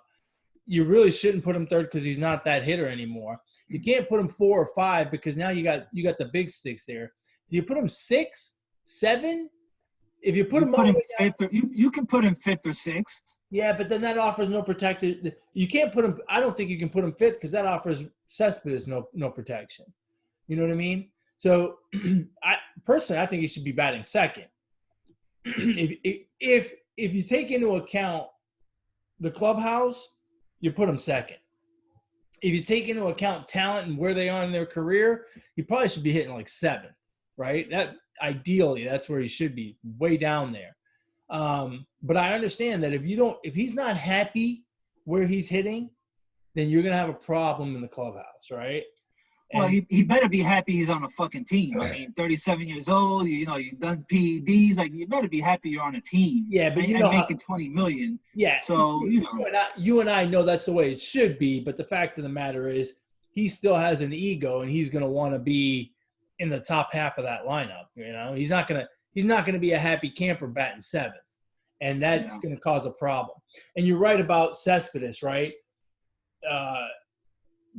You really shouldn't put him third because he's not that hitter anymore. You can't put him 4 or 5 because now you got the big sticks there. Do you put him 6, 7? If you put him fifth, you can put him 5th or 6th. Yeah, but then that offers no protected. You can't put him. I don't think you can put him 5th because that offers Cespedes no protection. You know what I mean? So, I think he should be batting second. If if you take into account the clubhouse, you put him second. If you take into account talent and where they are in their career, he probably should be hitting like seventh, right? That ideally, that's where he should be, way down there. But I understand that if he's not happy where he's hitting, then you're gonna have a problem in the clubhouse, right? Well, he better be happy he's on a fucking team. I mean, 37 years old, you've done PEDs. Like, you better be happy you're on a team. Yeah, but and making $20 million. Yeah. So, you and I know that's the way it should be. But the fact of the matter is, he still has an ego, and he's going to want to be in the top half of that lineup. He's not going to be a happy camper batting seventh, and that's going to cause a problem. And you're right about Cespedes, right?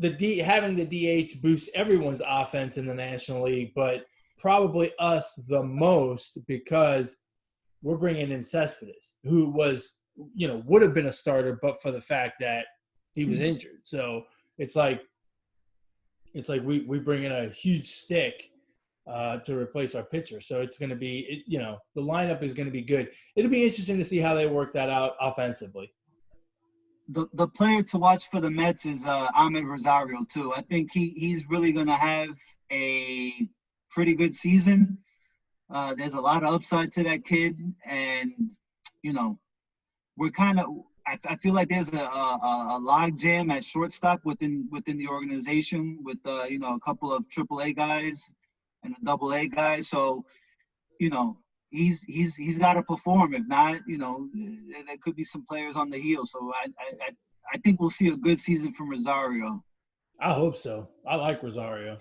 Having the DH boosts everyone's offense in the National League, but probably us the most because we're bringing in Cespedes, who was, would have been a starter, but for the fact that he was injured. So it's like we bring in a huge stick to replace our pitcher. So it's going to be, the lineup is going to be good. It'll be interesting to see how they work that out offensively. The player to watch for the Mets is Ahmed Rosario too. I think he's really going to have a pretty good season. There's a lot of upside to that kid, and we're kind of. I feel like there's a log jam at shortstop within the organization with a couple of AAA guys and a AA guy. So he's got to perform. If not, there could be some players on the heels. So I think we'll see a good season from Rosario. I hope so. I like Rosario.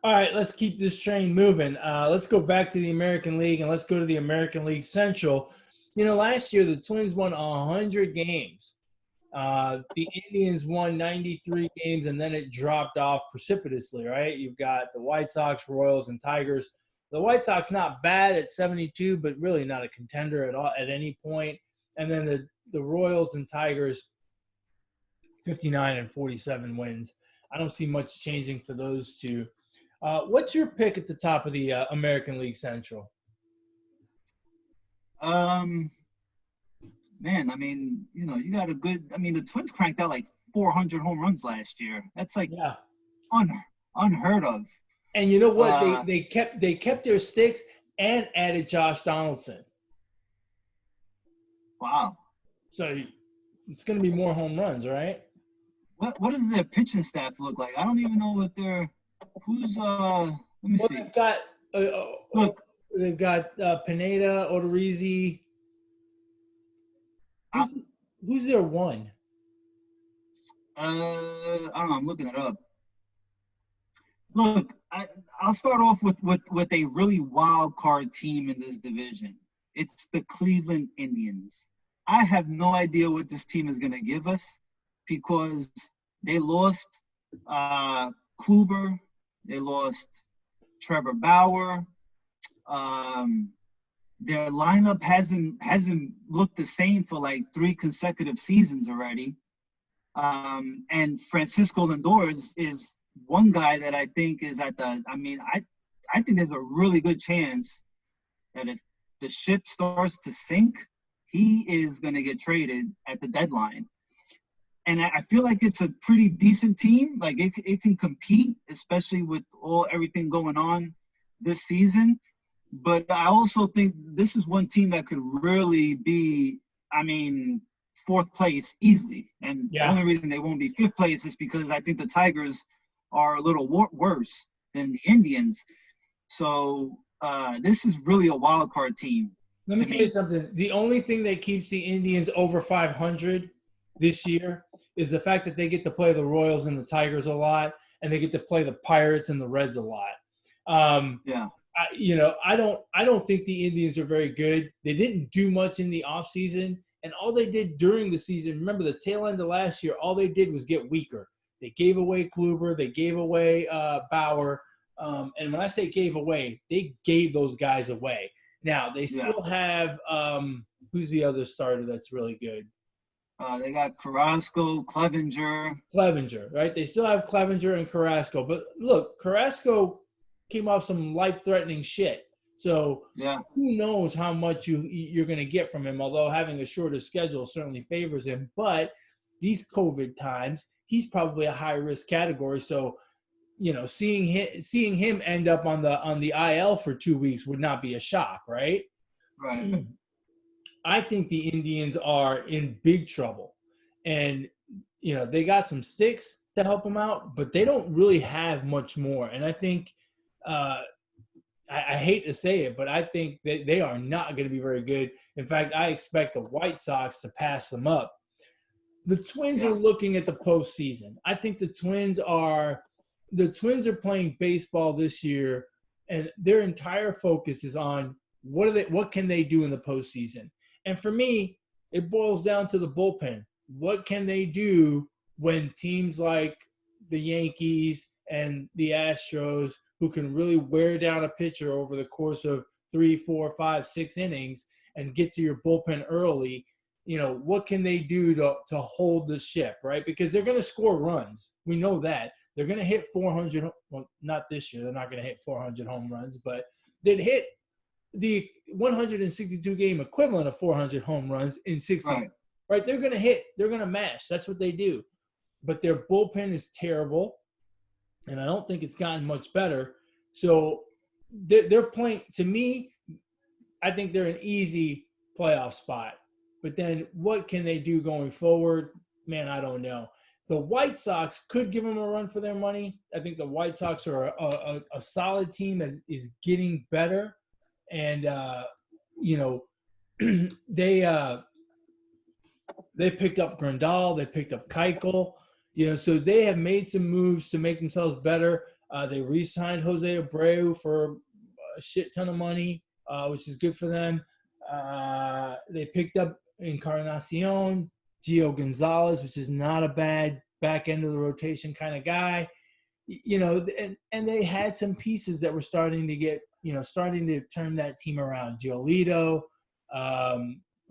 All right, let's keep this train moving. Let's go back to the American League, and let's go to the American League Central. Last year the Twins won 100 games. The Indians won 93 games, and then it dropped off precipitously, right? You've got the White Sox, Royals, and Tigers. The White Sox not bad at 72, but really not a contender at all at any point. And then the Royals and Tigers, 59 and 47 wins. I don't see much changing for those two. What's your pick at the top of the American League Central? Man, I mean, you got a good – I mean, the Twins cranked out like 400 home runs last year. That's like unheard of. And you know what? They kept their sticks and added Josh Donaldson. Wow. So it's going to be more home runs, right? What does their pitching staff look like? I don't even know what they're – who's let me see. They've got look. They've got Pineda, Odorizzi. Who's their one? I don't know. I'm looking it up. Look, I'll start off with a really wild card team in this division. It's the Cleveland Indians. I have no idea what this team is going to give us because they lost Kluber. They lost Trevor Bauer. Their lineup hasn't looked the same for like 3 consecutive seasons already. And Francisco Lindor is one guy that I think is I think there's a really good chance that if the ship starts to sink, he is going to get traded at the deadline. And I feel like it's a pretty decent team. Like it can compete, especially with everything going on this season. But I also think this is one team that could really be, fourth place easily. And the only reason they won't be fifth place is because I think the Tigers are a little worse than the Indians. So this is really a wild card team. Let me tell you something. The only thing that keeps the Indians over 500 this year is the fact that they get to play the Royals and the Tigers a lot, and they get to play the Pirates and the Reds a lot. I don't think the Indians are very good. They didn't do much in the offseason, and all they did during the season, remember the tail end of last year, all they did was get weaker. They gave away Kluber. They gave away Bauer. And when I say gave away, they gave those guys away. Now, they still have who's the other starter that's really good? They got Carrasco, Clevenger, right? They still have Clevenger and Carrasco. But look, Carrasco came off some life-threatening shit. So Yeah. who knows how much you're going to get from him, although having a shorter schedule certainly favors him. But these COVID times, he's probably a high-risk category. So, seeing him end up on the IL for 2 weeks would not be a shock, right? Right. I think the Indians are in big trouble. And, they got some sticks to help them out, but they don't really have much more. And I think I hate to say it, but I think that they are not going to be very good. In fact, I expect the White Sox to pass them up. The Twins are looking at the postseason. I think the Twins are playing baseball this year, and their entire focus is on what can they do in the postseason. And for me, it boils down to the bullpen. What can they do when teams like the Yankees and the Astros, who can really wear down a pitcher over the course of 3, 4, 5, 6 innings and get to your bullpen early, what can they do to hold the ship, right? Because they're going to score runs. We know that. They're going to hit 400 – well, not this year. They're not going to hit 400 home runs, but they'd hit the 162-game equivalent of 400 home runs in 16. Right? They're going to hit. They're going to mash. That's what they do. But their bullpen is terrible, and I don't think it's gotten much better. So they're playing – to me, I think they're an easy playoff spot. But then what can they do going forward? Man, I don't know. The White Sox could give them a run for their money. I think the White Sox are a solid team that is getting better. And, they picked up Grandal. They picked up Keuchel. So they have made some moves to make themselves better. They re-signed Jose Abreu for a shit ton of money, which is good for them. They picked up Encarnacion, Gio Gonzalez, which is not a bad back end of the rotation kind of guy. And they had some pieces that were starting to turn that team around. Giolito,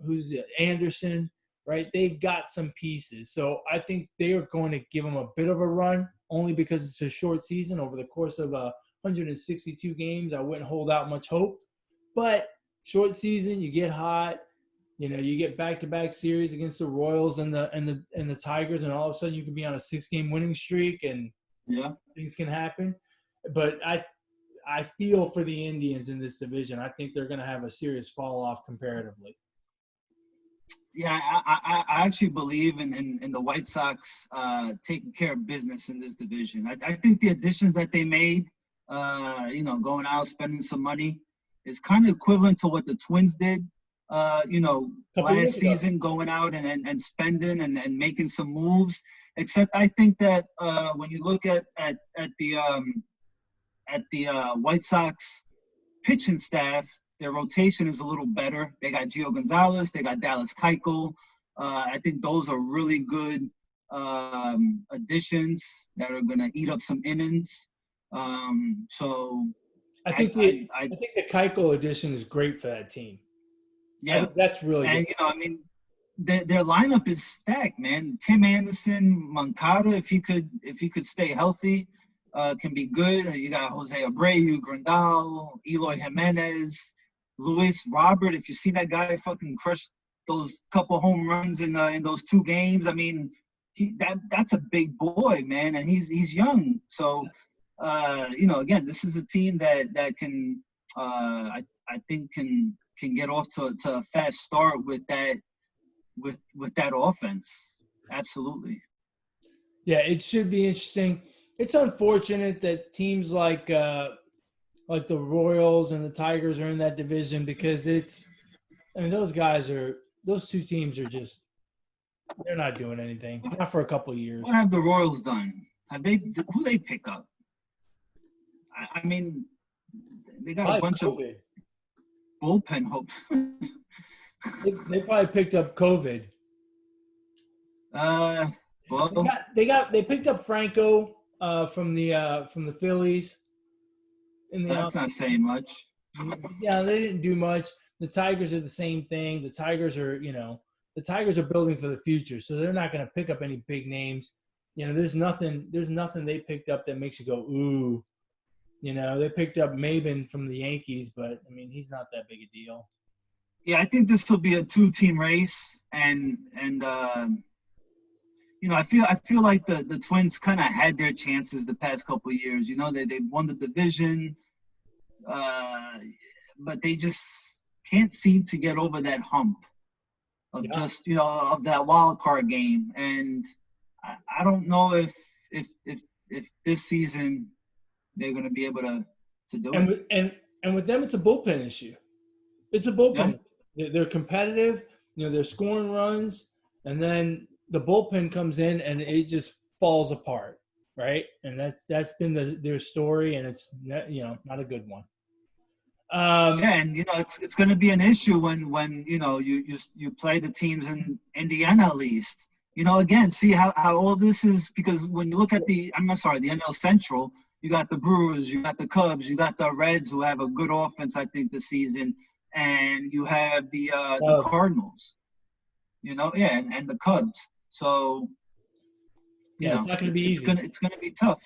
who's it? Anderson, right? They've got some pieces. So I think they are going to give them a bit of a run, only because it's a short season. Over the course of 162 games, I wouldn't hold out much hope. But short season, you get hot. You get back-to-back series against the Royals and the Tigers, and all of a sudden you can be on a 6-game winning streak, and things can happen. But I feel for the Indians in this division. I think they're going to have a serious fall off comparatively. Yeah, I actually believe in the White Sox taking care of business in this division. I think the additions that they made, going out, spending some money, is kind of equivalent to what the Twins did. Last season, going out and spending and making some moves. Except I think that when you look at the White Sox pitching staff, their rotation is a little better. They got Gio Gonzalez, they got Dallas Keuchel. I think those are really good additions that are going to eat up some innings. So I think the Keuchel addition is great for that team. Yeah, that's really good. And their lineup is stacked, man. Tim Anderson, Moncada, if he could stay healthy, can be good. You got Jose Abreu, Grandal, Eloy Jimenez, Luis Robert. If you see that guy fucking crush those couple home runs in those 2 games, I mean, that's a big boy, man, and he's young. So, again, this is a team that can, I think can get off to a fast start with that offense. Absolutely. Yeah, it should be interesting. It's unfortunate that teams like the Royals and the Tigers are in that division, because those 2 teams are just, they're not doing anything. Not for a couple of years. What have the Royals done? Who they pick up? I mean, they got a bunch of bullpen hope. They probably picked up COVID. Well, they picked up Franco from the Phillies. That's not saying much. Yeah, they didn't do much. The Tigers are the same thing. The Tigers are building for the future, so they're not going to pick up any big names. There's nothing they picked up that makes you go ooh. You know, they picked up Maben from the Yankees, but I mean, he's not that big a deal. Yeah, I think this will be a 2-team race, and I feel like the Twins kind of had their chances the past couple of years. You know, they won the division, uh, but they just can't seem to get over that hump of Yeah. just of that wild card game. And I don't know if this season they're going to be able to do And it. with them, it's a bullpen issue. It's a Yeah. bullpen. They're competitive. You know, they're scoring runs, and then the bullpen comes in and it just falls apart, right? And that's been their story, and it's not a good one. Yeah, and it's going to be an issue when you play the teams in Indiana at least. Again, see how all this is, because when you look at the NL Central, you got the Brewers, you got the Cubs, you got the Reds who have a good offense, I think, this season, and you have the Cardinals, and the Cubs. So It's not going to be easy. It's gonna be tough.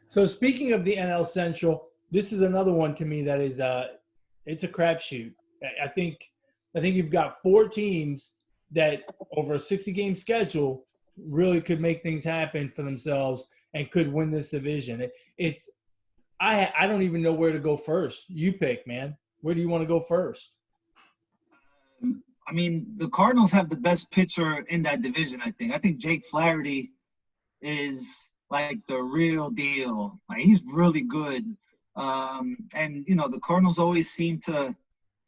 So speaking of the NL Central, this is another one to me that is it's a crapshoot. I think you've got 4 teams that over a 60-game schedule really could make things happen for themselves and could win this division. I don't even know where to go first. You pick, man. Where do you want to go first? I mean, the Cardinals have the best pitcher in that division, I think. I think Jake Flaherty is like the real deal. Like, he's really good. And, the Cardinals always seem to,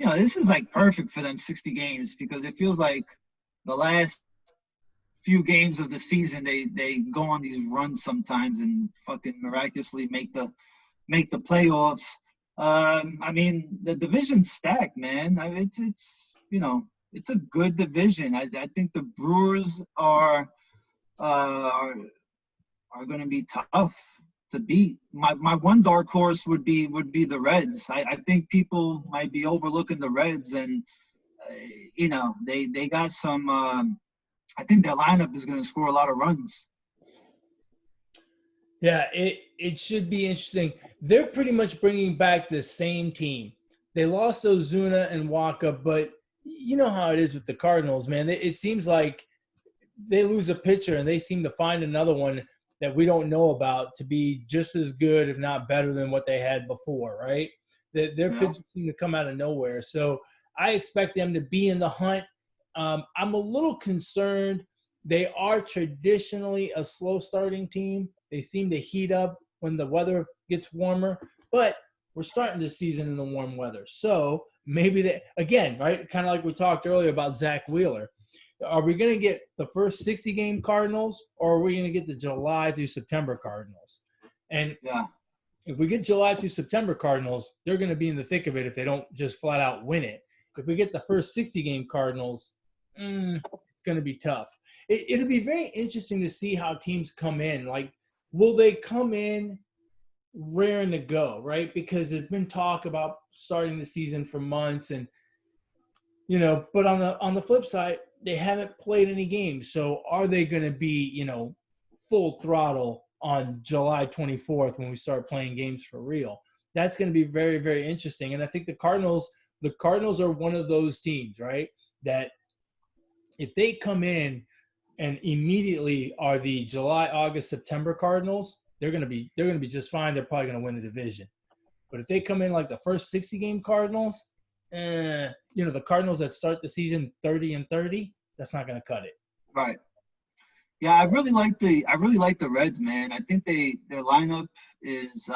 this is like perfect for them, 60 games, because it feels like the last few games of the season, they go on these runs sometimes and fucking miraculously make the playoffs. I mean, the division's stacked, man. I mean, it's a good division. I think the Brewers are going to be tough to beat. My one dark horse would be the Reds. I think people might be overlooking the Reds, and they got some. I think their lineup is going to score a lot of runs. Yeah, it should be interesting. They're pretty much bringing back the same team. They lost Ozuna and Waka, but you know how it is with the Cardinals, man. It seems like they lose a pitcher and they seem to find another one that we don't know about to be just as good, if not better, than what they had before, right? Their pitchers seem to come out of nowhere. So I expect them to be in the hunt. I'm a little concerned. They are traditionally a slow-starting team. They seem to heat up when the weather gets warmer, but we're starting the season in the warm weather. So maybe they, again, right, kind of like we talked earlier about Zach Wheeler. Are we going to get the first 60-game Cardinals, or are we going to get the July through September Cardinals? And if we get July through September Cardinals, they're going to be in the thick of it if they don't just flat out win it. If we get the first 60-game Cardinals, it's going to be tough. It'll be very interesting to see how teams come in. Like, will they come in raring to go, right? Because there's been talk about starting the season for months, and but on the flip side, they haven't played any games. So are they going to be, full throttle on July 24th when we start playing games for real? That's going to be very, very interesting. And I think the Cardinals are one of those teams, right, that if they come in and immediately are the July, August, September Cardinals, they're going to be just fine. They're probably going to win the division. But if they come in like the first 60-game Cardinals, the Cardinals that start the season 30-30, that's not going to cut it. Right. Yeah, I really like the Reds, man. I think their lineup is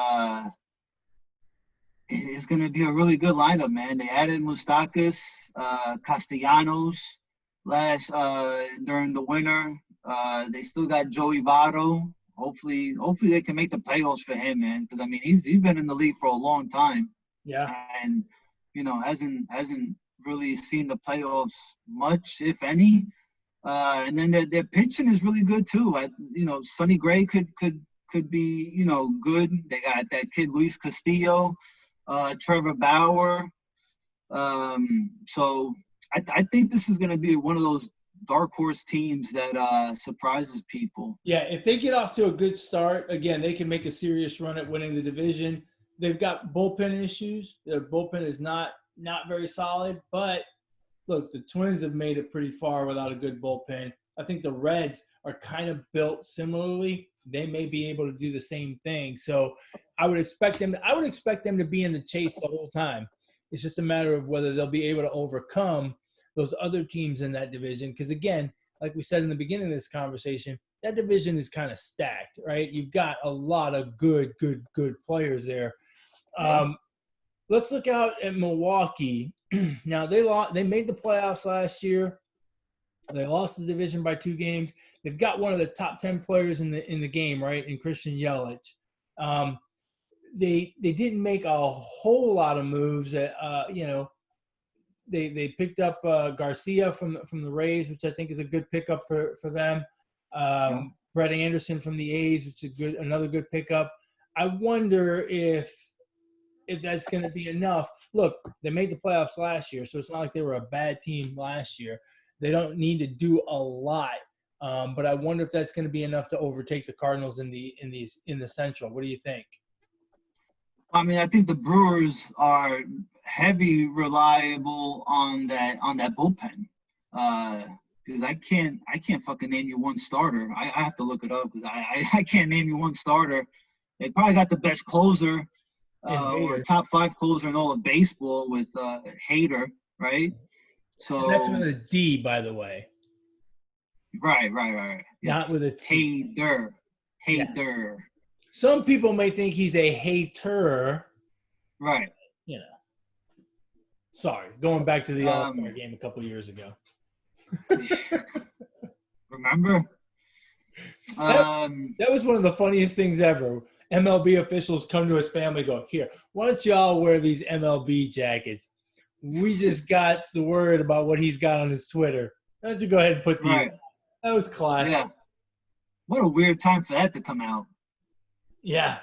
going to be a really good lineup, man. They added Moustakas, Castellanos during the winter. They still got Joey Votto. Hopefully they can make the playoffs for him, man. Because I mean, he's been in the league for a long time. Yeah. And hasn't really seen the playoffs much, if any. And then their pitching is really good too. Sonny Gray could be good. They got that kid Luis Castillo, Trevor Bauer. So I think this is going to be one of those dark horse teams that surprises people. Yeah, if they get off to a good start, again, they can make a serious run at winning the division. They've got bullpen issues. Their bullpen is not very solid, but look, the Twins have made it pretty far without a good bullpen. I think the Reds are kind of built similarly. They may be able to do the same thing. So I would expect them to be in the chase the whole time. It's just a matter of whether they'll be able to overcome those other teams in that division. Because again, like we said in the beginning of this conversation, that division is kind of stacked, right? You've got a lot of good players there. Let's look out at Milwaukee. Now they made the playoffs last year. They lost the division by 2 games. They've got one of the top 10 players in the game, right, in Christian Yelich. They didn't make a whole lot of moves. They picked up Garcia from the Rays, which I think is a good pickup for them. Brett Anderson from the A's, which is another good pickup. I wonder if that's going to be enough. Look, they made the playoffs last year, so it's not like they were a bad team last year. They don't need to do a lot, but I wonder if that's going to be enough to overtake the Cardinals in the Central. What do you think? I mean, I think the Brewers are heavy reliable on that bullpen. Because I can't fucking name you one starter. I have to look it up because I can't name you one starter. They probably got the best closer or top 5 closer in all of baseball with Hader, right? So and that's with a D, by the way. Right. Not with a T. Hader. Yeah. Some people may think he's a hater. Right. Sorry, going back to the All-Star game a couple years ago. Remember? That was one of the funniest things ever. MLB officials come to his family and go, here, why don't y'all wear these MLB jackets? We just got the word about what he's got on his Twitter. Why don't you go ahead and put these on? That was classic. Yeah. What a weird time for that to come out. Yeah.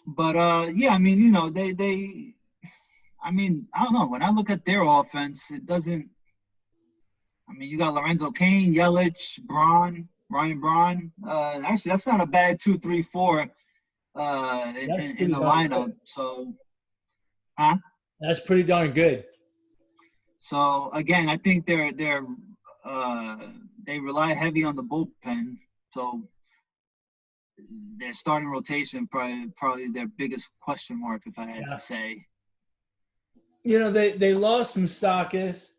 But, I mean, I mean, I don't know. When I look at their offense, it doesn't – I mean, you got Lorenzo Cain, Yelich, Ryan Braun. Actually, that's not a bad 2, 3, 4 in the lineup. Good. So, That's pretty darn good. So, again, I think they rely heavy on the bullpen. So, their starting rotation probably their biggest question mark, if I had to say. They lost Moustakas,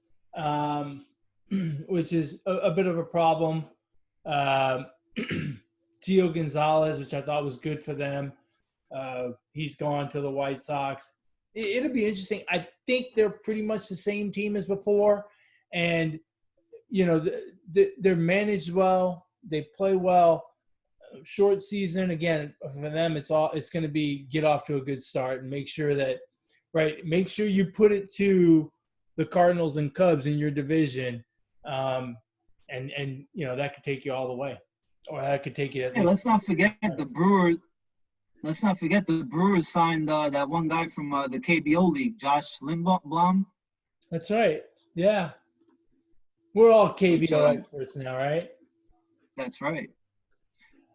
which is a bit of a problem. Gio Gonzalez, which I thought was good for them. He's gone to the White Sox. It'll be interesting. I think they're pretty much the same team as before. And, they're managed well. They play well. Short season, again, for them, it's going to be get off to a good start and make sure you put it to the Cardinals and Cubs in your division. And that could take you all the way, or that could take you. At least. Let's not forget the Brewers. Let's not forget the Brewers signed that one guy from the KBO League, Josh Lindblom. That's right. Yeah, we're all KBO experts now, right? That's right.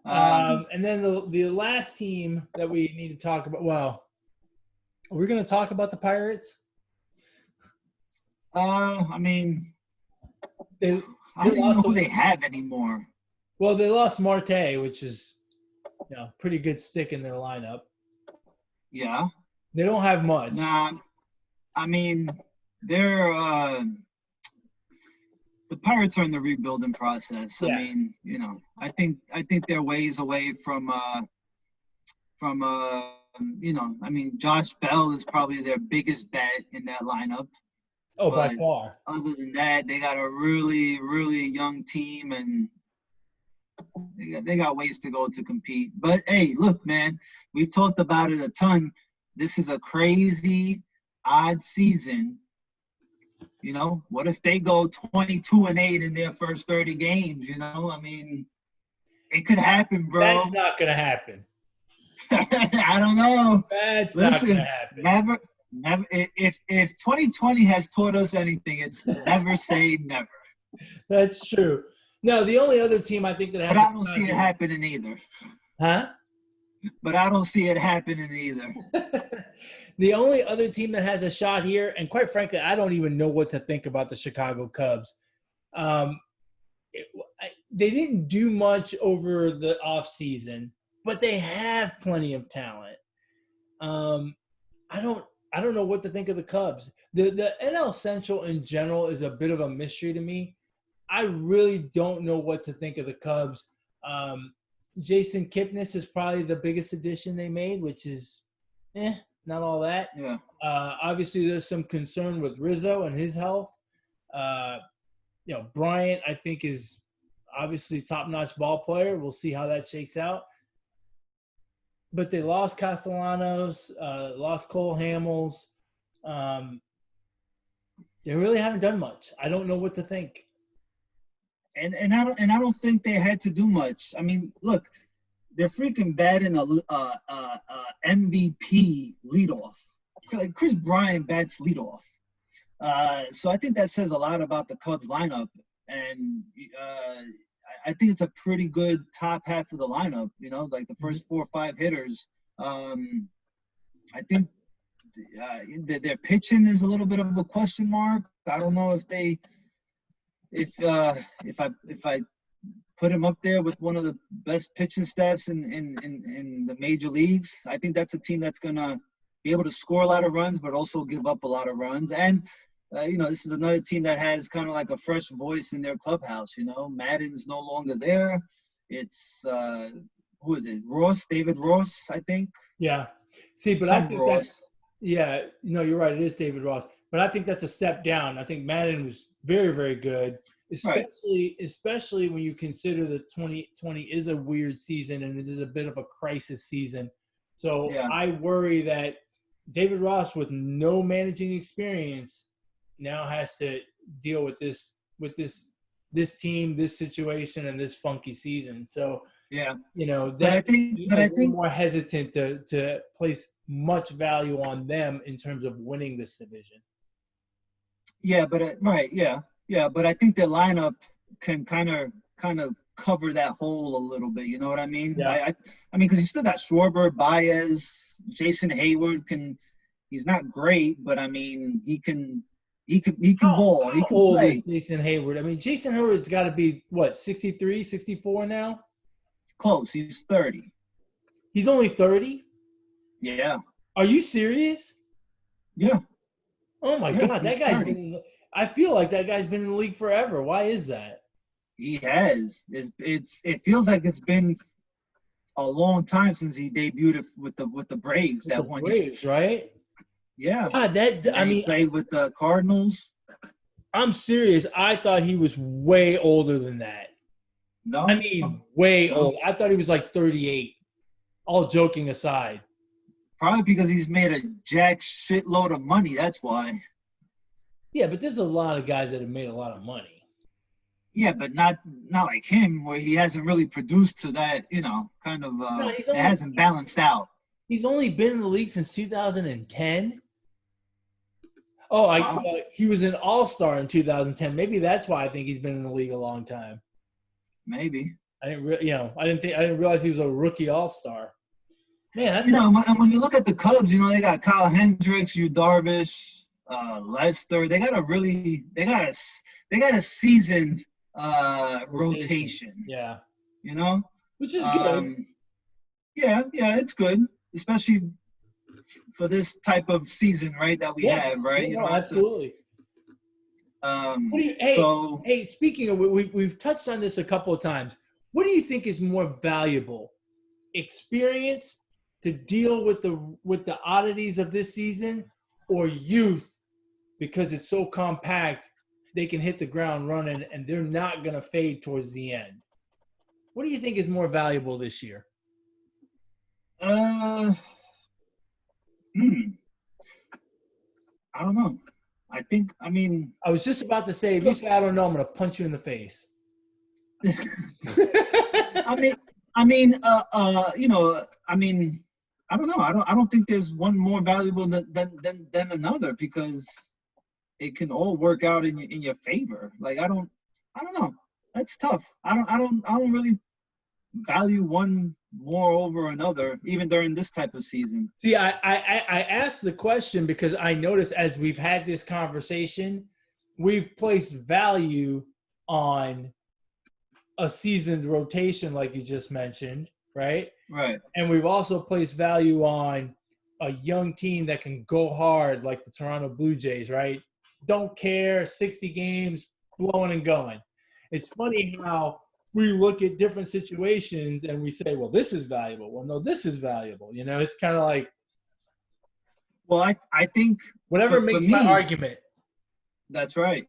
And then the last team that we need to talk about. Well, we're going to talk about the Pirates. I mean. I don't even know who they have anymore. Well, they lost Marte, which is, pretty good stick in their lineup. Yeah. They don't have much. Nah, I mean, they're the Pirates are in the rebuilding process. Yeah. I mean, I think they're ways away from I mean, Josh Bell is probably their biggest bet in that lineup. Oh, but by far. Other than that, they got a really, really young team, and they got ways to go to compete. But, hey, look, man, we've talked about it a ton. This is a crazy, odd season. What if they go 22-8 in their first 30 games, I mean, it could happen, bro. That's not going to happen. I don't know. That's not going to happen. Never. If 2020 has taught us anything, it's never say never. That's true. No, the only other team I think that has But a I don't shot see it here, happening either. huh? But I don't see it happening either. The only other team that has a shot here, and quite frankly, I don't even know what to think about the Chicago Cubs. Um, they didn't do much over the offseason, but they have plenty of talent. Um, I don't I don't know what to think of the Cubs. The NL Central in general is a bit of a mystery to me. I really don't know what to think of the Cubs. Um, Jason Kipnis is probably the biggest addition they made, which is not all that. Yeah. Obviously, there's some concern with Rizzo and his health. Uh, Bryant, I think, is obviously top-notch ball player. We'll see how that shakes out. But they lost Castellanos, lost Cole Hamels. They really haven't done much. I don't know what to think. And I don't think they had to do much. I mean, look, they're freaking bad in a MVP leadoff. Like Chris Bryant bats leadoff. So I think that says a lot about the Cubs lineup, and I think it's a pretty good top half of the lineup. Like the first 4 or 5 hitters. I think their pitching is a little bit of a question mark. I don't know if I put him up there with one of the best pitching staffs in the major leagues. I think that's a team that's gonna be able to score a lot of runs, but also give up a lot of runs. And this is another team that has kind of like a fresh voice in their clubhouse. Madden's no longer there. It's who is it? David Ross, I think. Yeah. See, but I think you're right. It is David Ross, but I think that's a step down. I think Madden was very, very good, especially when you consider that 2020 is a weird season and it is a bit of a crisis season. So I worry that David Ross, with no managing experience, now has to deal with this team, this situation, and this funky season. So I think more hesitant to place much value on them in terms of winning this division. Yeah, but but I think their lineup can kind of cover that hole a little bit. You know what I mean? Yeah. I mean, because you still got Schwarber, Baez, Jason Hayward. He's not great, but I mean, he can ball. He can old play. Is Jason Hayward? I mean, Jason Hayward's got to be, what, 63, 64 now? Close. He's 30. He's only 30? Yeah. Are you serious? Yeah. Oh, my God. That guy's 30. I feel like that guy's been in the league forever. Why is that? He has. It feels like it's been a long time since he debuted with the Braves. Braves, right? Yeah. God, he played with the Cardinals. I'm serious. I thought he was way older than that. No. I mean, way old. I thought he was like 38. All joking aside. Probably because he's made a jack shitload of money. That's why. Yeah, but there's a lot of guys that have made a lot of money. Yeah, but not like him, where he hasn't really produced to that, kind of it hasn't balanced out. He's only been in the league since 2010. Oh, he was an all-star in 2010. Maybe that's why I think he's been in the league a long time. Maybe. I didn't realize he was a rookie all-star. Man, when you look at the Cubs, they got Kyle Hendricks, Yu Darvish, Lester. They got a seasoned rotation. Yeah. Which is good. Yeah, it's good, especially for this type of season, right? That we have, right? Absolutely. Hey, speaking of, we've touched on this a couple of times. What do you think is more valuable? Experience to deal with the oddities of this season, or youth because it's so compact they can hit the ground running and they're not going to fade towards the end? What do you think is more valuable this year? I don't know. I was just about to say, if you say I don't know, I'm going to punch you in the face. I don't know. I don't think there's one more valuable than another, because it can all work out in your favor. Like, I don't I don't know. That's tough. I don't really value one more over another, even during this type of season. See, I asked the question because I noticed as we've had this conversation, we've placed value on a seasoned rotation, like you just mentioned, right? Right. And we've also placed value on a young team that can go hard, like the Toronto Blue Jays, right? Don't care, 60 games, blowing and going. It's funny how we look at different situations and we say, well, this is valuable. Well, no, this is valuable. You know, it's kind of like Well, I think whatever for makes my me, argument. that's right.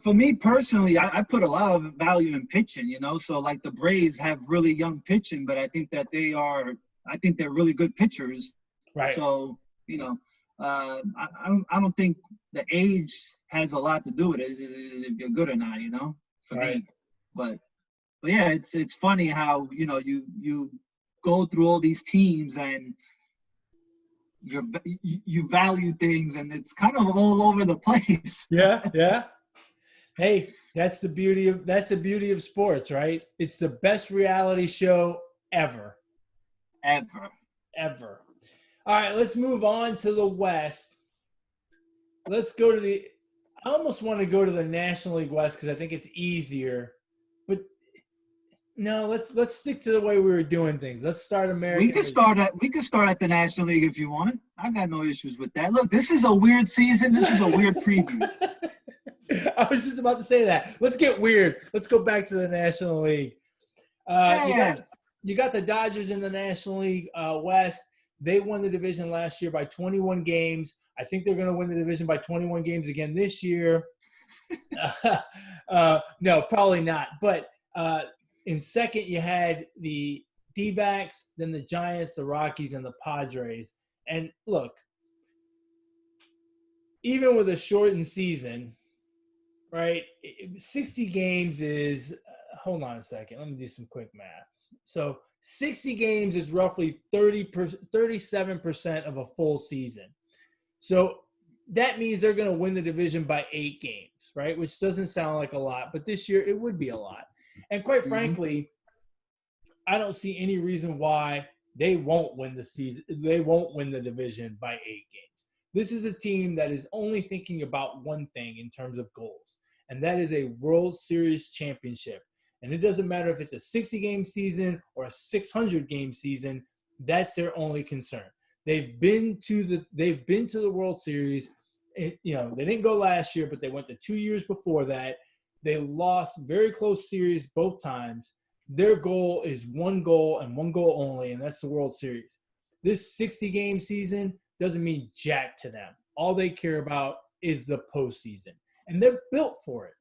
For me personally, I put a lot of value in pitching, So like the Braves have really young pitching, but I think they're really good pitchers. Right. So, I don't think the age has a lot to do with it if you're good or not, for Right. me. But yeah, it's funny how, you go through all these teams and you value things and it's kind of all over the place. Yeah. Hey, that's the beauty of sports, right? It's the best reality show ever. Ever. All right, let's move on to the West. Let's go to I almost want to go to the National League West because I think it's easier. But no, let's stick to the way we were doing things. Let's start American. We could start at the National League if you want. I got no issues with that. Look, this is a weird season. This is a weird preview. I was just about to say that. Let's get weird. Let's go back to the National League. You got the Dodgers in the National League West. They won the division last year by 21 games. I think they're going to win the division by 21 games again this year. No, probably not. But in second, you had the D-backs, then the Giants, the Rockies, and the Padres. And look, even with a shortened season, right, 60 games is hold on a second. Let me do some quick math. So 60 games is roughly 37% of a full season. So that means they're going to win the division by 8 games, right? Which doesn't sound like a lot, but this year it would be a lot. And quite frankly, I don't see any reason why they won't win the season. They won't win the division by 8 games. This is a team that is only thinking about one thing in terms of goals, and that is a World Series championship. And it doesn't matter if it's a 60-game season or a 600-game season. That's their only concern. They've been to the World Series. They didn't go last year, but they went to 2 years before that. They lost very close series both times. Their goal is one goal and one goal only, and that's the World Series. This 60-game season doesn't mean jack to them. All they care about is the postseason, and they're built for it.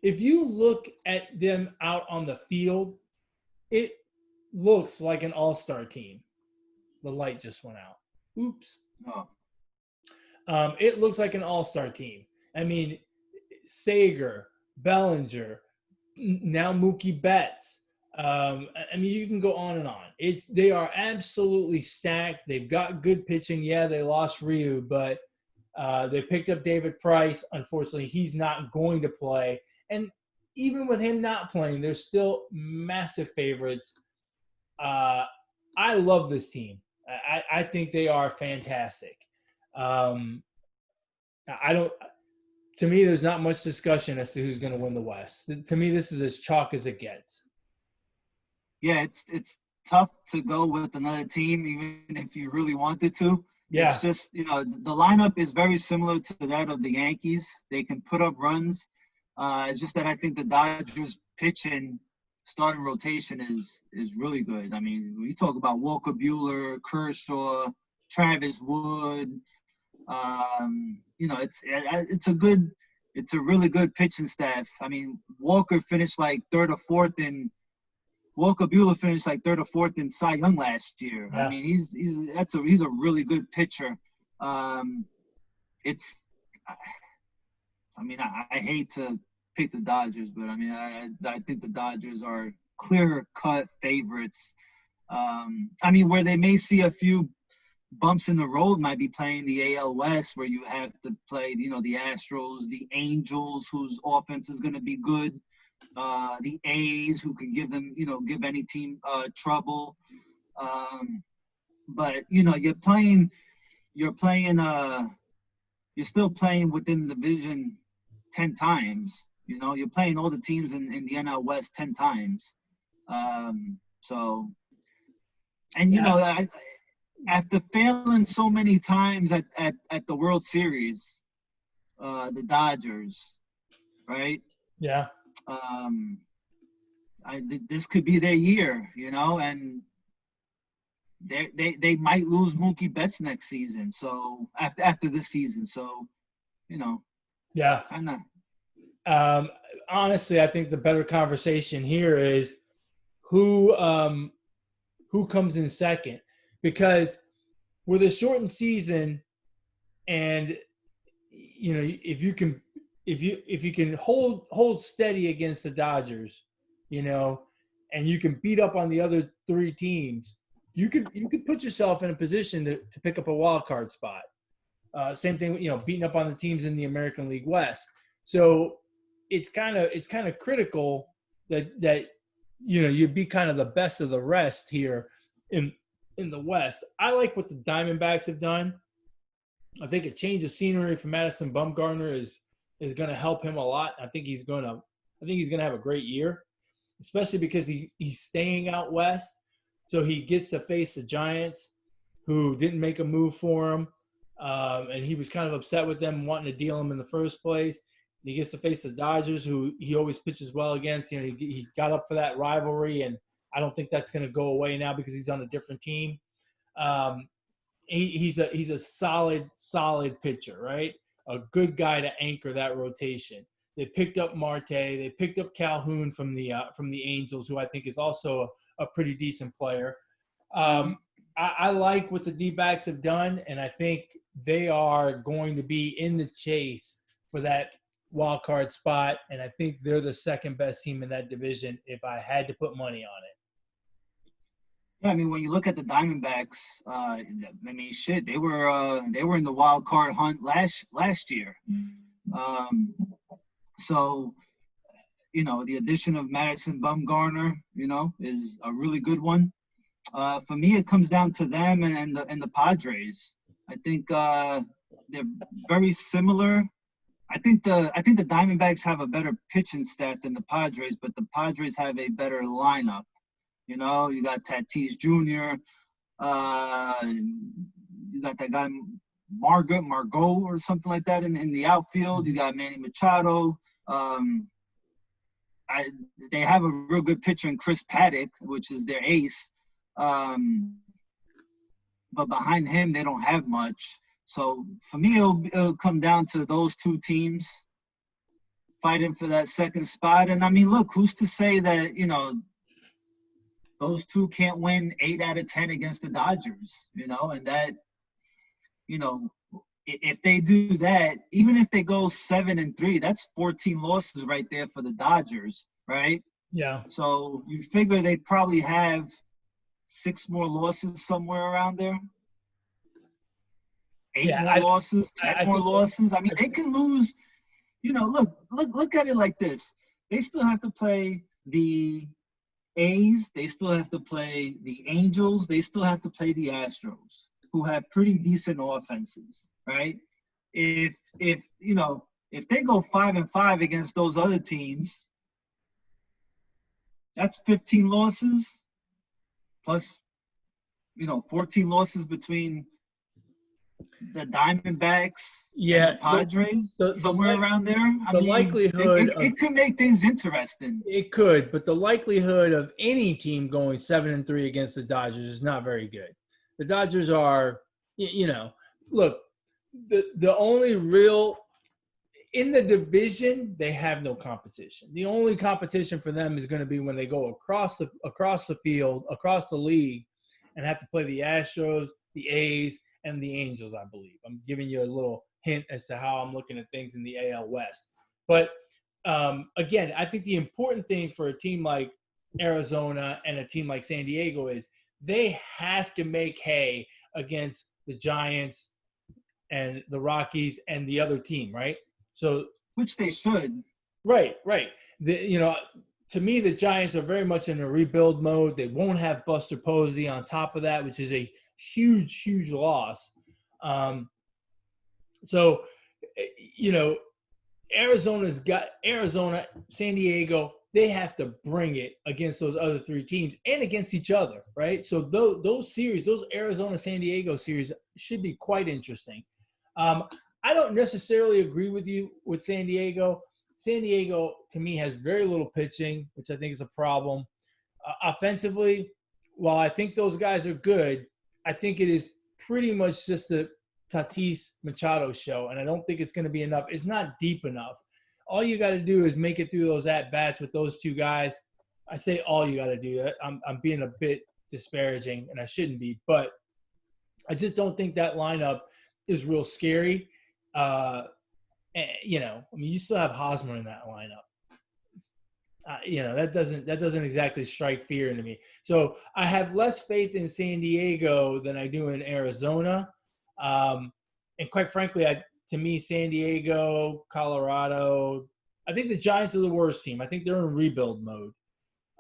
If you look at them out on the field, it looks like an all-star team. The light just went out. Oops. Oh. It looks like an all-star team. I mean, Sager, Bellinger, now Mookie Betts. You can go on and on. They are absolutely stacked. They've got good pitching. Yeah, they lost Ryu, but they picked up David Price. Unfortunately, he's not going to play. And even with him not playing, they're still massive favorites. I love this team. I think they are fantastic. To me, there's not much discussion as to who's going to win the West. To me, this is as chalk as it gets. Yeah, it's tough to go with another team, even if you really wanted to. Yeah. It's just, the lineup is very similar to that of the Yankees. They can put up runs. It's just that I think the Dodgers pitching starting rotation is really good. I mean, when you talk about Walker Buehler, Kershaw, Travis Wood, it's a really good pitching staff. I mean, Walker finished like third or fourth in Walker Buehler finished like third or fourth in Cy Young last year. Yeah. I mean, he's a really good pitcher. I hate to pick the Dodgers, but I mean, I think the Dodgers are clear-cut favorites. Where they may see a few bumps in the road might be playing the AL West, where you have to play, the Astros, the Angels, whose offense is going to be good, the A's, who can give them, give any team trouble. But you're still playing within the division 10 times. You're playing all the teams in the NL West 10 times. So, and after failing so many times at the World Series, the Dodgers, right? Yeah. This could be their year, and they might lose Mookie Betts next season. So after this season, so yeah, kind of. Honestly, I think the better conversation here is who comes in second, because with a shortened season, and if you can hold steady against the Dodgers, and you can beat up on the other three teams, you could put yourself in a position to pick up a wild card spot. Same thing, beating up on the teams in the American League West. So it's kind of critical that you be kind of the best of the rest here in the West. I like what the Diamondbacks have done. I think a change of scenery for Madison Bumgarner is going to help him a lot. I think he's going to have a great year, especially because he's staying out west, so he gets to face the Giants, who didn't make a move for him, and he was kind of upset with them wanting to deal him in the first place. He gets to face the Dodgers, who he always pitches well against. He got up for that rivalry, and I don't think that's going to go away now because he's on a different team. He's a solid pitcher, right? A good guy to anchor that rotation. They picked up Marte. They picked up Calhoun from the Angels, who I think is also a pretty decent player. I like what the D-backs have done, and I think they are going to be in the chase for that wild card spot, and I think they're the second best team in that division if I had to put money on it. Yeah, I mean, when you look at the Diamondbacks, they were in the wild card hunt last year. So, the addition of Madison Bumgarner, is a really good one. For me, it comes down to them and the Padres. I think they're very similar. I think the Diamondbacks have a better pitching staff than the Padres, but the Padres have a better lineup. You got Tatis Jr. You got that guy Margot or something like that in the outfield. You got Manny Machado. They have a real good pitcher in Chris Paddock, which is their ace. But behind him, they don't have much. So for me, it'll come down to those two teams fighting for that second spot. And I mean, look, who's to say that, those two can't win 8 out of 10 against the Dodgers, and that, if they do that, even if they go 7-3, that's 14 losses right there for the Dodgers, right? Yeah. So you figure they probably have 6 more losses somewhere around there. 8 more losses, 10 more losses. I mean, they can lose. Look at it like this. They still have to play the A's. They still have to play the Angels. They still have to play the Astros, who have pretty decent offenses, right? If they go 5-5 against those other teams, that's 15 losses plus, 14 losses between the Diamondbacks and the Padres, somewhere around there. I mean, likelihood it could make things interesting. It could, but the likelihood of any team going 7-3 against the Dodgers is not very good. The Dodgers are, look, the only real in the division, they have no competition. The only competition for them is going to be when they go across the field, across the league, and have to play the Astros, the A's, and the Angels, I believe. I'm giving you a little hint as to how I'm looking at things in the AL West. But, again, I think the important thing for a team like Arizona and a team like San Diego is they have to make hay against the Giants and the Rockies and the other team, right? So, which they should. Right. To me, the Giants are very much in a rebuild mode. They won't have Buster Posey on top of that, which is a huge, huge loss. So, Arizona, San Diego. They have to bring it against those other three teams and against each other, right? So those series, those Arizona San Diego series, should be quite interesting. I don't necessarily agree with you with San Diego. San Diego, to me, has very little pitching, which I think is a problem. Offensively, while I think those guys are good, I think it is pretty much just a Tatis Machado show, and I don't think it's going to be enough. It's not deep enough. All you got to do is make it through those at-bats with those two guys. I say all you got to do. I'm being a bit disparaging, and I shouldn't be, but I just don't think that lineup is real scary. You still have Hosmer in that lineup. That doesn't exactly strike fear into me. So I have less faith in San Diego than I do in Arizona. And quite frankly, to me, San Diego, Colorado, I think the Giants are the worst team. I think they're in rebuild mode.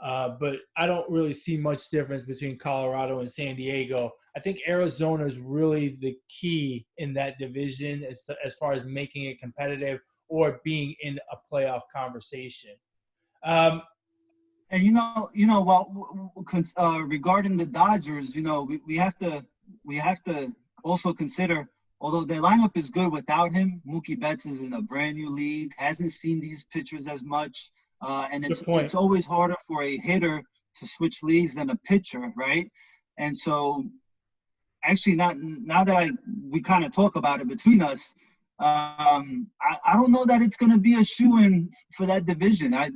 But I don't really see much difference between Colorado and San Diego. I think Arizona is really the key in that division as far as making it competitive or being in a playoff conversation. And regarding the Dodgers, we have to also consider, although their lineup is good without him, Mookie Betts is in a brand new league, hasn't seen these pitchers as much. And it's always harder for a hitter to switch leagues than a pitcher, right? And so, actually, now that we kind of talk about it between us, I don't know that it's going to be a shoo-in for that division. I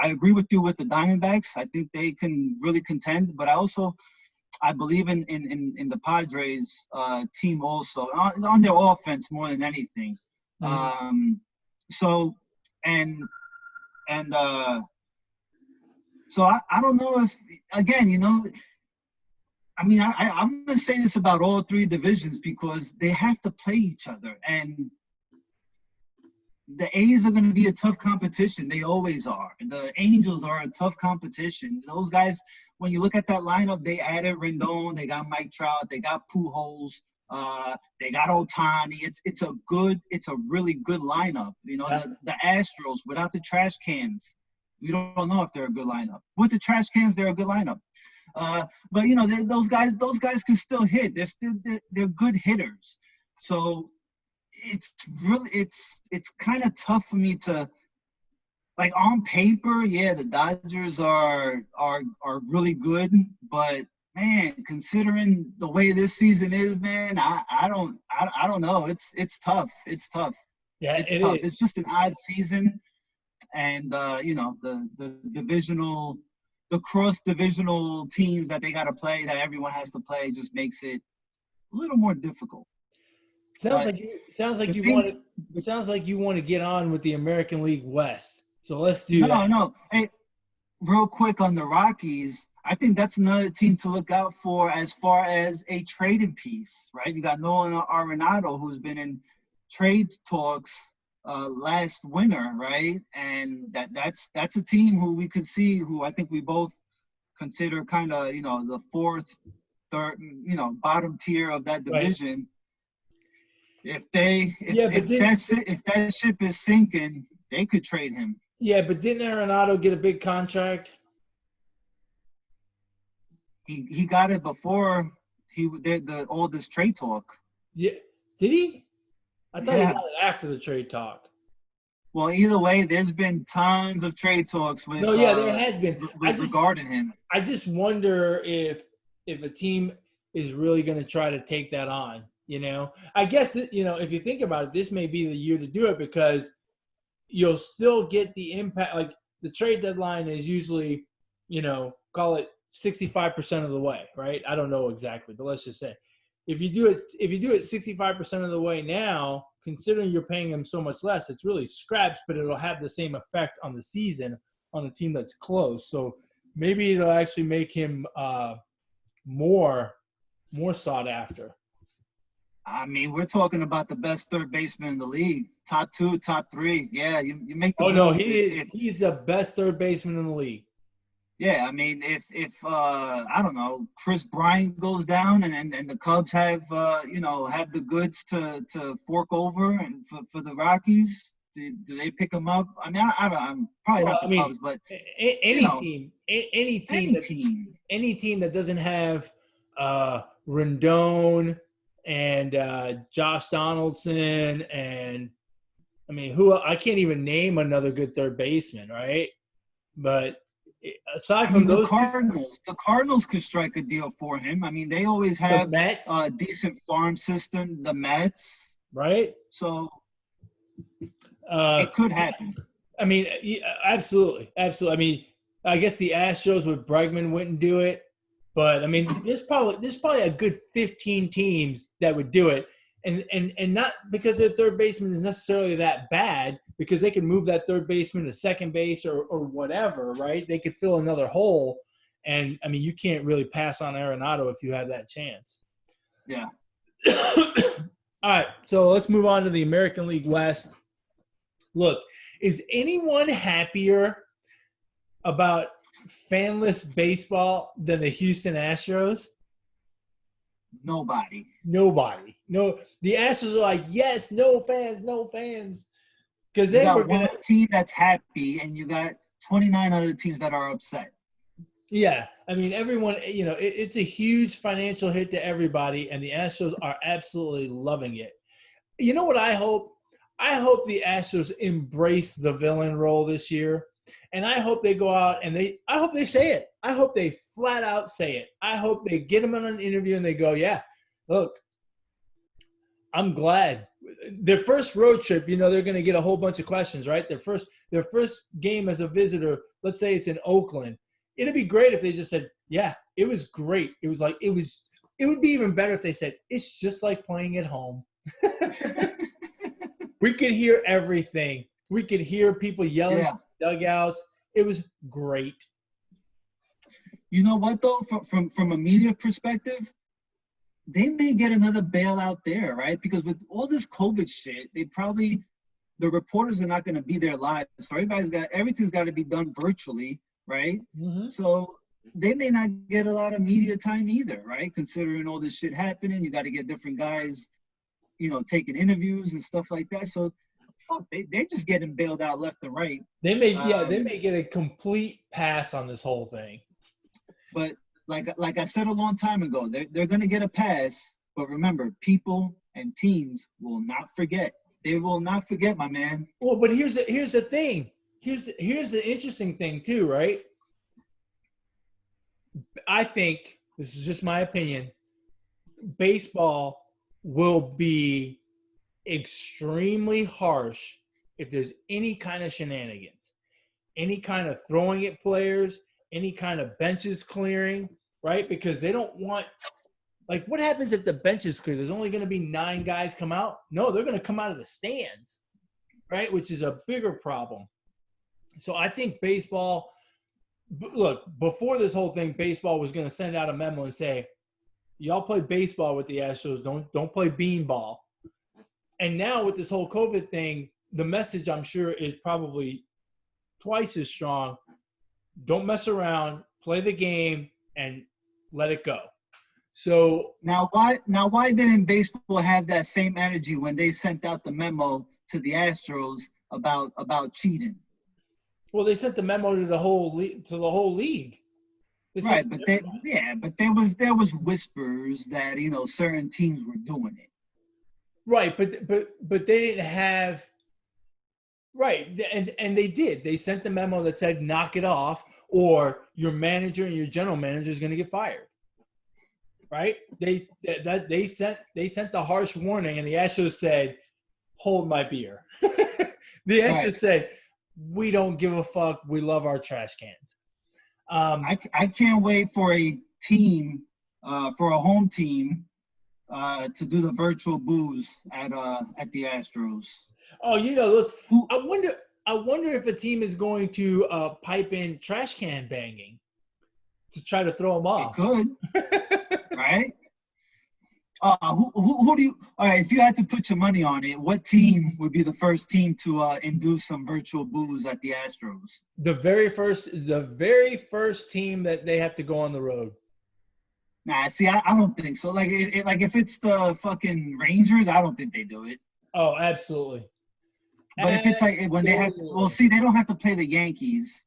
agree with you with the Diamondbacks. I think they can really contend, but I believe in the Padres team also on their offense more than anything. Mm-hmm. So I don't know if, again, I'm going to say this about all three divisions because they have to play each other. And the A's are going to be a tough competition. They always are. The Angels are a tough competition. Those guys, when you look at that lineup, they added Rendon, they got Mike Trout, they got Pujols, they got Ohtani. It's a really good lineup. The Astros without the trash cans, we don't know if they're a good lineup. With the trash cans, they're a good lineup. But those guys can still hit. They're good hitters. So it's kind of tough for me to, like, on paper, yeah, the Dodgers are really good, but man, considering the way this season is, man, I don't know. It's tough. It's tough. Yeah, it's tough. It's just an odd season, and the divisional. The cross-divisional teams that they got to play, that everyone has to play, just makes it a little more difficult. Sounds like you want to get on with the American League West. So let's do that. No. Hey, real quick on the Rockies, I think that's another team to look out for as far as a trading piece, right? You got Nolan Arenado, who's been in trade talks last winter, right? And that's a team who we could see, who I think we both consider kind of, the fourth, third, bottom tier of that division. Right. If that ship is sinking, they could trade him. Yeah, but didn't Arenado get a big contract? He got it before he did all this trade talk. Yeah, did he? I thought he got it after the trade talk. Well, either way, there's been tons of trade talks with. No, yeah, there has been regarding him. I just wonder if a team is really going to try to take that on. I guess if you think about it, this may be the year to do it because you'll still get the impact. Like the trade deadline is usually, call it 65% of the way, right? I don't know exactly, but let's just say. If you do it 65% of the way now, considering you're paying them so much less, it's really scraps, but it'll have the same effect on the season on a team that's close. So maybe it'll actually make him more sought after. I mean, we're talking about the best third baseman in the league. Top 2, top 3. Yeah, you make the Oh no, move. he's the best third baseman in the league. Yeah, I mean, if I don't know, Chris Bryant goes down and the Cubs have have the goods to fork over and for the Rockies, do they pick him up? I mean, I'm probably Well, not the Cubs, but any team, any team that doesn't have Rendon and Josh Donaldson and I mean, I can't even name another good third baseman, right? But aside from those the Cardinals could strike a deal for him. I mean, they always have a decent farm system. The Mets, right? So it could happen. I mean, absolutely. I mean, I guess the Astros with Bregman wouldn't do it, but I mean, there's probably a good 15 teams that would do it, and not because their third baseman is necessarily that bad, because they can move that third baseman to second base or whatever, right? They could fill another hole, and I mean, you can't really pass on Arenado if you have that chance. Yeah. All right, so let's move on to the American League West. Look, is anyone happier about fanless baseball than the Houston Astros? Nobody. No, the Astros are like, yes, no fans. Because they got one team that's happy, and you got 29 other teams that are upset. Yeah, I mean, everyone, it's a huge financial hit to everybody, and the Astros are absolutely loving it. You know what I hope? I hope the Astros embrace the villain role this year, and I hope they go out and I hope they say it. I hope they flat out say it. I hope they get them on an interview and they go, yeah, look, I'm glad. Their first road trip, they're going to get a whole bunch of questions, right? Their first game as a visitor, let's say it's in Oakland. It'd be great if they just said, yeah, it was great. It would be even better if they said, it's just like playing at home. We could hear everything. We could hear people yelling in the dugouts. It was great. You know what, though? From a media perspective, they may get another bailout there, right? Because with all this COVID shit, the reporters are not going to be there live. So everything's got to be done virtually, right? Mm-hmm. So they may not get a lot of media time either, right? Considering all this shit happening, you got to get different guys taking interviews and stuff like that. So, they're just getting bailed out left and right. They may get a complete pass on this whole thing. But like I said a long time ago, they're going to get a pass. But remember, people and teams will not forget. They will not forget, my man. Well, but here's the thing. Here's the interesting thing too, right? I think, this is just my opinion, baseball will be extremely harsh if there's any kind of shenanigans, any kind of throwing at players, any kind of benches clearing, right? Because they don't want – what happens if the bench is clear? There's only going to be 9 guys come out? No, they're going to come out of the stands, right, which is a bigger problem. So I think baseball – look, before this whole thing, baseball was going to send out a memo and say, y'all play baseball with the Astros. Don't play beanball. And now with this whole COVID thing, the message, I'm sure, is probably twice as strong. Don't mess around. Play the game and let it go. So now why didn't baseball have that same energy when they sent out the memo to the Astros about cheating? Well, they sent the memo to the whole league. Right, but there was whispers that certain teams were doing it. Right, but they didn't have. Right, and they did. They sent the memo that said knock it off, or your manager and your general manager is going to get fired. Right? They sent the harsh warning, and the Astros said, "Hold my beer." The Astros said, "We don't give a fuck. We love our trash cans." I can't wait for a team, for a home team, to do the virtual boos at the Astros. Oh, I wonder if a team is going to pipe in trash can banging to try to throw them off. It could, right? Who do you? All right, if you had to put your money on it, what team would be the first team to induce some virtual boos at the Astros? The very first team that they have to go on the road. Nah, see, I don't think so. Like, like if it's the fucking Rangers, I don't think they do it. Oh, absolutely. But if it's like when they have, well, see, they don't have to play the Yankees.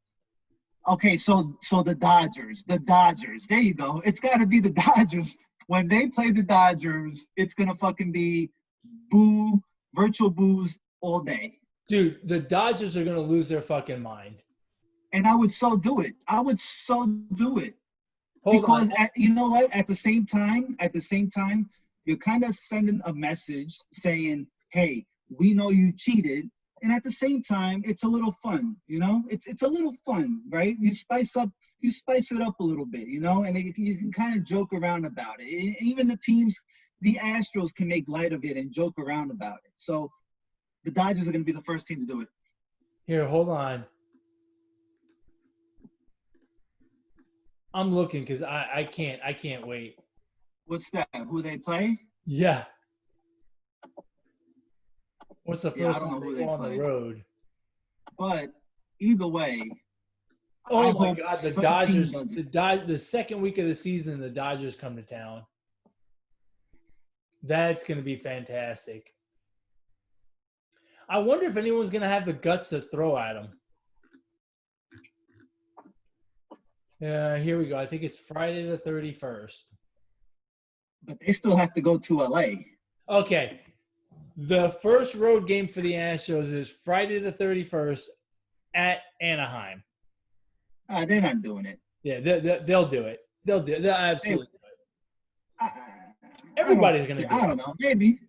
Okay, so the Dodgers. There you go. It's got to be the Dodgers. When they play the Dodgers, it's gonna fucking be boo, virtual boos all day. Dude, the Dodgers are gonna lose their fucking mind. And I would so do it. I would so do it. Hold Because on. you know what? At the same time, you're kind of sending a message saying, "Hey, we know you cheated," and at the same time, it's a little fun. You know, it's a little fun, right? You spice it up a little bit, you know, and you can kind of joke around about it. Even the Astros can make light of it and joke around about it. So the Dodgers are going to be the first team to do it. Here, hold on. I'm looking because I can't wait. What's that? Who they play? Yeah. What's the Yeah, I first don't know time who they they go on play. the road? But either way, I Oh my hope God, the some team Dodgers, does it. the second week of the season, the Dodgers come to town. That's going to be fantastic. I wonder if anyone's going to have the guts to throw at them. Here we go. I think it's Friday the 31st. But they still have to go to LA. Okay. The first road game for the Astros is Friday the 31st at Anaheim. They're not doing it. Yeah, they'll do it. They'll absolutely do it. I Everybody's going to do it. I don't know. Maybe.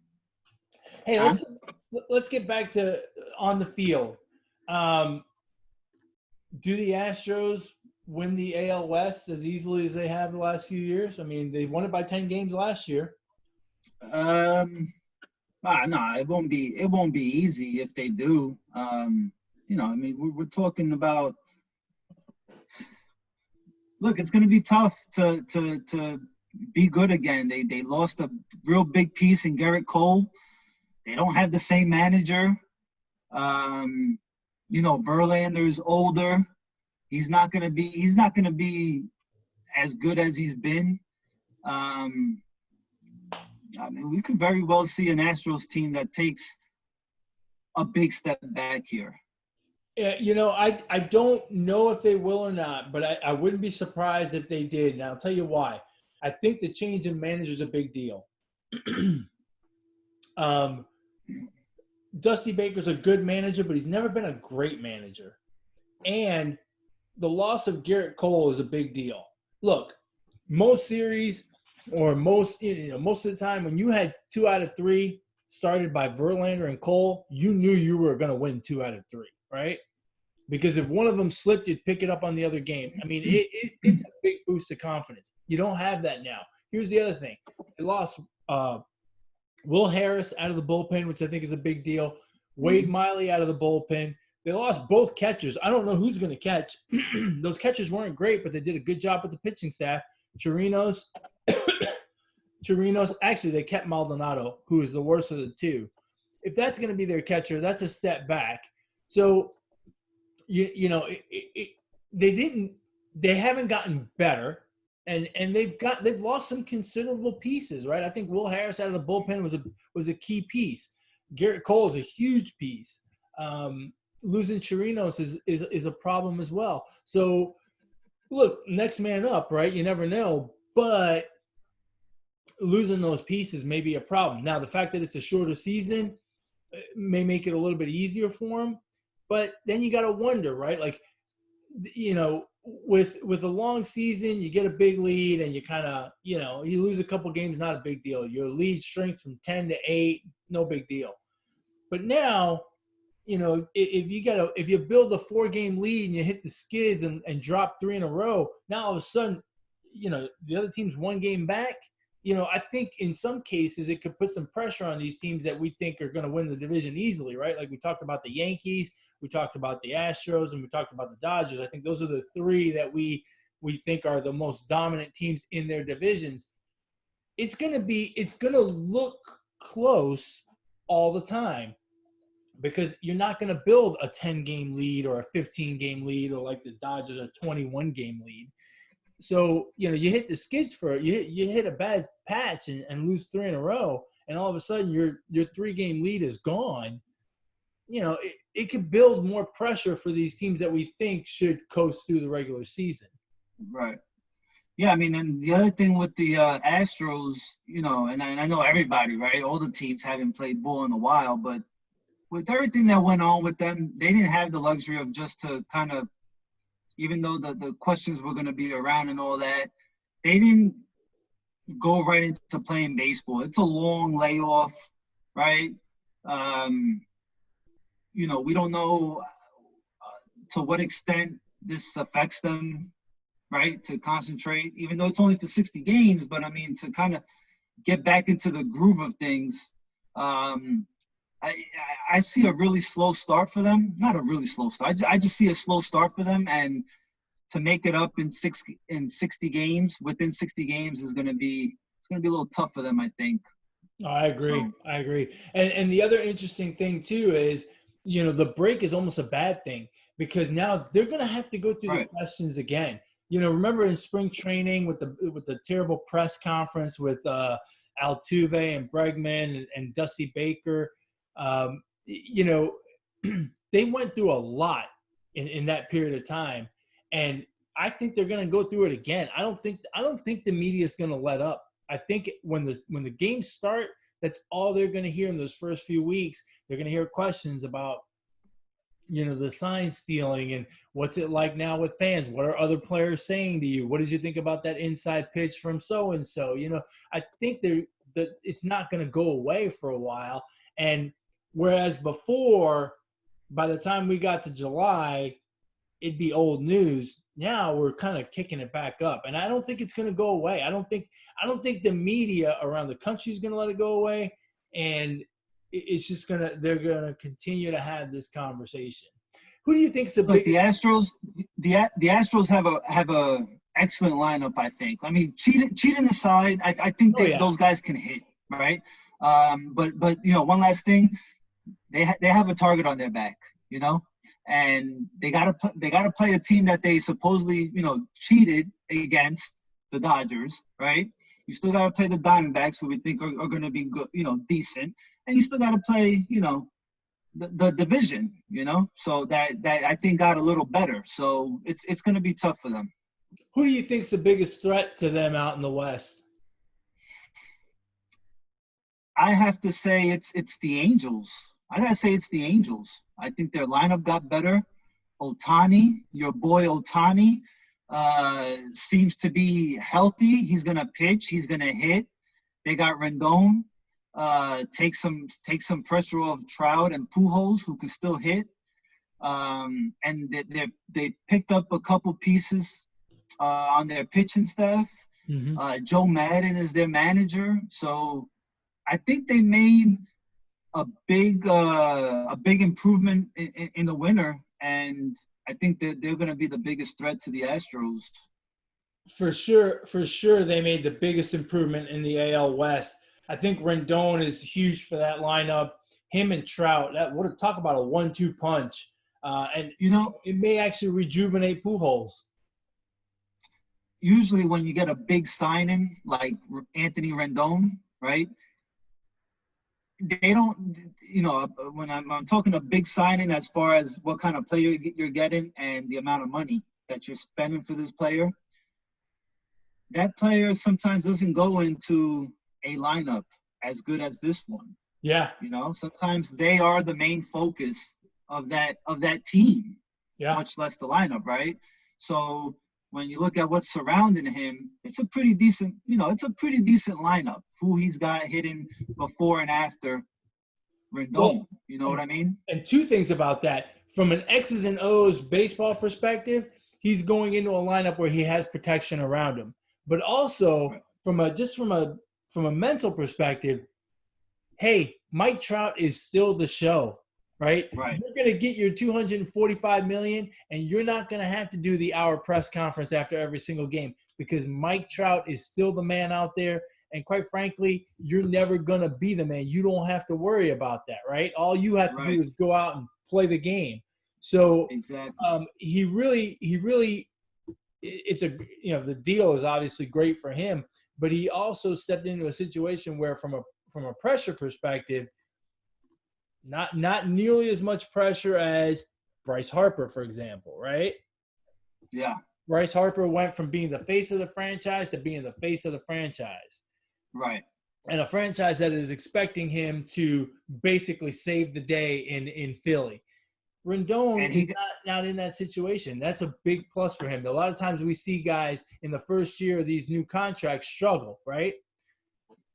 Hey, let's get back to on the field. Do the Astros win the AL West as easily as they have the last few years? I mean, they won it by 10 games last year. No, it won't be. It won't be easy if they do. You know, I mean, we're talking about. Look, it's going to be tough to be good again. They lost a real big piece in Garrett Cole. They don't have the same manager. You know, Verlander's older. He's not gonna be as good as he's been. I mean, we could very well see an Astros team that takes a big step back here. Yeah, you know, I don't know if they will or not, but I wouldn't be surprised if they did. And I'll tell you why. I think the change in manager is a big deal. Dusty Baker's a good manager, but he's never been a great manager. And the loss of Garrett Cole is a big deal. Look, most series or most of the time when you had 2 out of 3 started by Verlander and Cole, you knew you were going to win 2 out of 3, right? Because if one of them slipped, you'd pick it up on the other game. I mean, it's a big boost of confidence. You don't have that now. Here's the other thing. They lost Will Harris out of the bullpen, which I think is a big deal. Wade Miley out of the bullpen. They lost both catchers. I don't know who's going to catch. Those catchers weren't great, but they did a good job with the pitching staff. Chirinos. Actually, they kept Maldonado, who is the worst of the two. If that's going to be their catcher, that's a step back. So, they haven't gotten better. And they've lost some considerable pieces, right? I think Will Harris out of the bullpen was a key piece. Garrett Cole is a huge piece. Losing Chirinos is a problem as well. So, look, next man up, right? You never know, but losing those pieces may be a problem. Now, the fact that it's a shorter season may make it a little bit easier for them, but then you got to wonder, right? Like, with a long season, you get a big lead and you kind of, you lose a couple games, not a big deal. Your lead shrinks from 10 to 8, no big deal. But now, if you build a 4-game lead and you hit the skids and drop 3 in a row, now all of a sudden, the other team's 1 game back. I think in some cases it could put some pressure on these teams that we think are going to win the division easily, right? Like we talked about the Yankees, we talked about the Astros, and we talked about the Dodgers. I think those are the 3 that we think are the most dominant teams in their divisions. it's gonna look close all the time, because you're not going to build a 10-game lead or a 15-game lead, or like the Dodgers, a 21-game lead. So, you hit the skids for it. You hit a bad patch and lose 3 in a row, and all of a sudden your 3-game lead is gone. It could build more pressure for these teams that we think should coast through the regular season. Right. Yeah, I mean, and the other thing with the Astros, and I know everybody, right? All the teams haven't played ball in a while, but with everything that went on with them, they didn't have the luxury of just to kind of, even though the questions were going to be around and all that, they didn't go right into playing baseball. It's a long layoff, right? We don't know to what extent this affects them, right, to concentrate, even though it's only for 60 games. But, I mean, to kind of get back into the groove of things, I see a really slow start for them. Not a really slow start. I just see a slow start for them, and to make it up in 60 games, within 60 games, is going to be a little tough for them, I think. I agree. I agree. And the other interesting thing too is, the break is almost a bad thing, because now they're going to have to go through the questions again. Remember in spring training with the terrible press conference with Altuve and Bregman and Dusty Baker. They went through a lot in that period of time, and I think they're going to go through it again. I don't think the media is going to let up. I think when the games start, that's all they're going to hear in those first few weeks. They're going to hear questions about, the sign stealing and what's it like now with fans. What are other players saying to you? What did you think about that inside pitch from so and so? I think that it's not going to go away for a while. And whereas before, by the time we got to July, it'd be old news. Now we're kind of kicking it back up, and I don't think it's going to go away. I don't think the media around the country is going to let it go away, and it's just they're going to continue to have this conversation. Who do you think's the big? The Astros? The Astros have a excellent lineup, I think. I mean, cheating aside, I think those guys can hit, right? But one last thing, they have a target on their back, and they gotta play a team that they supposedly cheated against, the Dodgers, right? You still gotta play the Diamondbacks, who we think are going to be good, decent, and you still gotta play the division, so that I think got a little better. So it's going to be tough for them. Who do you think's the biggest threat to them out in the West? I have to say it's the Angels. I gotta say it's the Angels. I think their lineup got better. Ohtani, your boy Ohtani, seems to be healthy. He's gonna pitch. He's gonna hit. They got Rendon. Take some pressure off Trout and Pujols, who can still hit. And they picked up a couple pieces on their pitching staff. Mm-hmm. Joe Madden is their manager, so I think they made a big improvement in the winter, and I think that they're going to be the biggest threat to the Astros. For sure, they made the biggest improvement in the AL West. I think Rendon is huge for that lineup. Him and Trout, talk about a 1-2 punch. And it may actually rejuvenate Pujols. Usually, when you get a big signing like Anthony Rendon, right? They don't, when I'm talking a big signing as far as what kind of player you're getting and the amount of money that you're spending for this player, that player sometimes doesn't go into a lineup as good as this one. Yeah. Sometimes they are the main focus of that team, much less the lineup, right? So when you look at what's surrounding him, it's a pretty decent lineup. Who he's got hitting before and after Rendon, you know what I mean? And two things about that. From an X's and O's baseball perspective, he's going into a lineup where he has protection around him. But also from a mental perspective, hey, Mike Trout is still the show. Right? You're going to get your $245 million, and you're not going to have to do the hour press conference after every single game, because Mike Trout is still the man out there, And quite frankly, you're never going to be the man. You don't have to worry about that, right? All you have to do is go out and play the game. So exactly. he really, it's a, you know, the deal is obviously great for him, but he also stepped into a situation where from a pressure perspective, not nearly as much pressure as Bryce Harper, for example, right? Yeah. Bryce Harper went from being the face of the franchise to being the face of the franchise. Right. And a franchise that is expecting him to basically save the day in Philly. Rendon is not in that situation. That's a big plus for him. A lot of times we see guys in the first year of these new contracts struggle, right?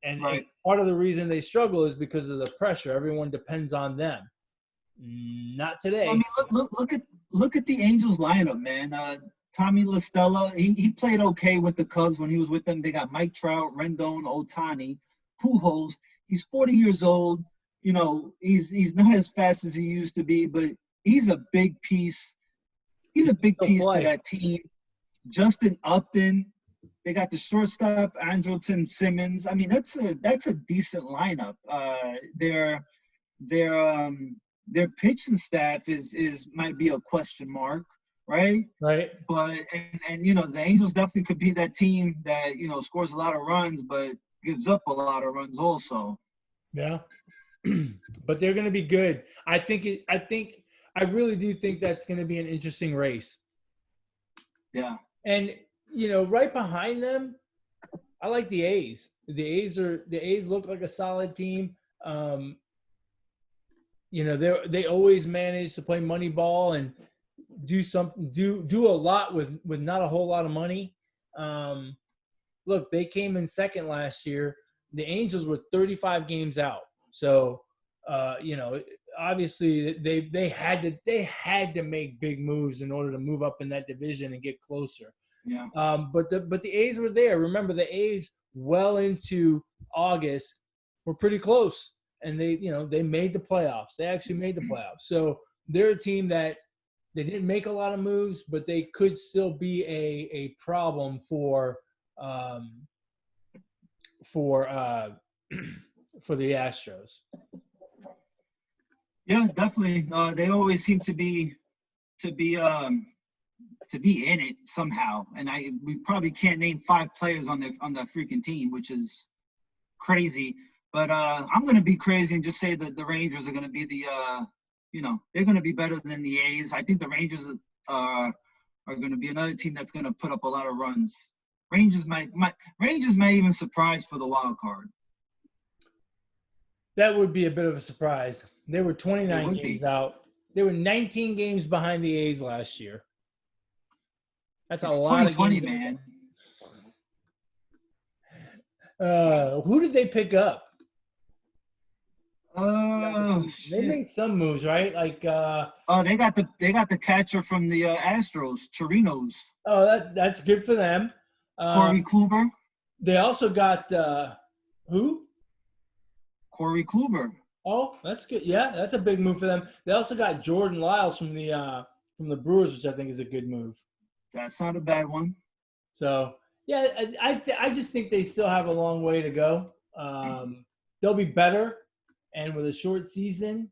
And part of the reason they struggle is because of the pressure. Everyone depends on them. Not today. I mean, look at the Angels lineup, man. Tommy La Stella, he played okay with the Cubs when he was with them. They got Mike Trout, Rendon, Ohtani, Pujols. He's 40 years old. You know, he's not as fast as he used to be, but he's a big piece. He's a big piece to that team. Justin Upton. They got the shortstop, Andrelton Simmons. I mean, that's a decent lineup. Their pitching staff is might be a question mark, right? Right. But and you know, the Angels definitely could be that team that, you know, scores a lot of runs but gives up a lot of runs also. Yeah. But they're going to be good. I really do think that's going to be an interesting race. Yeah. And you know, right behind them, I like the A's. The A's look like a solid team. You know, they always manage to play money ball and do a lot with not a whole lot of money. Look, they came in second last year. The Angels were 35 games out. So, you know, obviously they had to make big moves in order to move up in that division and get closer. Yeah. But the A's were there. Remember, the A's well into August were pretty close, and they made the playoffs. They actually made the playoffs. So they're a team that they didn't make a lot of moves, but they could still be a problem for the Astros. Yeah, definitely. They always seem to be in it somehow, and we probably can't name 5 players on that freaking team, which is crazy. But I'm gonna be crazy and just say that the Rangers are gonna be they're gonna be better than the A's. I think the Rangers are gonna be another team that's gonna put up a lot of runs. Rangers might even surprise for the wild card. That would be a bit of a surprise. They were 29 games out. They were 19 games behind the A's last year. That's a lot of 2020, man. Who did they pick up? They made some moves, right? Like they got the catcher from the Astros, Chirinos. Oh, that's good for them. Corey Kluber. They also got who? Corey Kluber. Oh, that's good. Yeah, that's a big move for them. They also got Jordan Lyles from the Brewers, which I think is a good move. That's not a bad one. So yeah, I just think they still have a long way to go. They'll be better, and with a short season,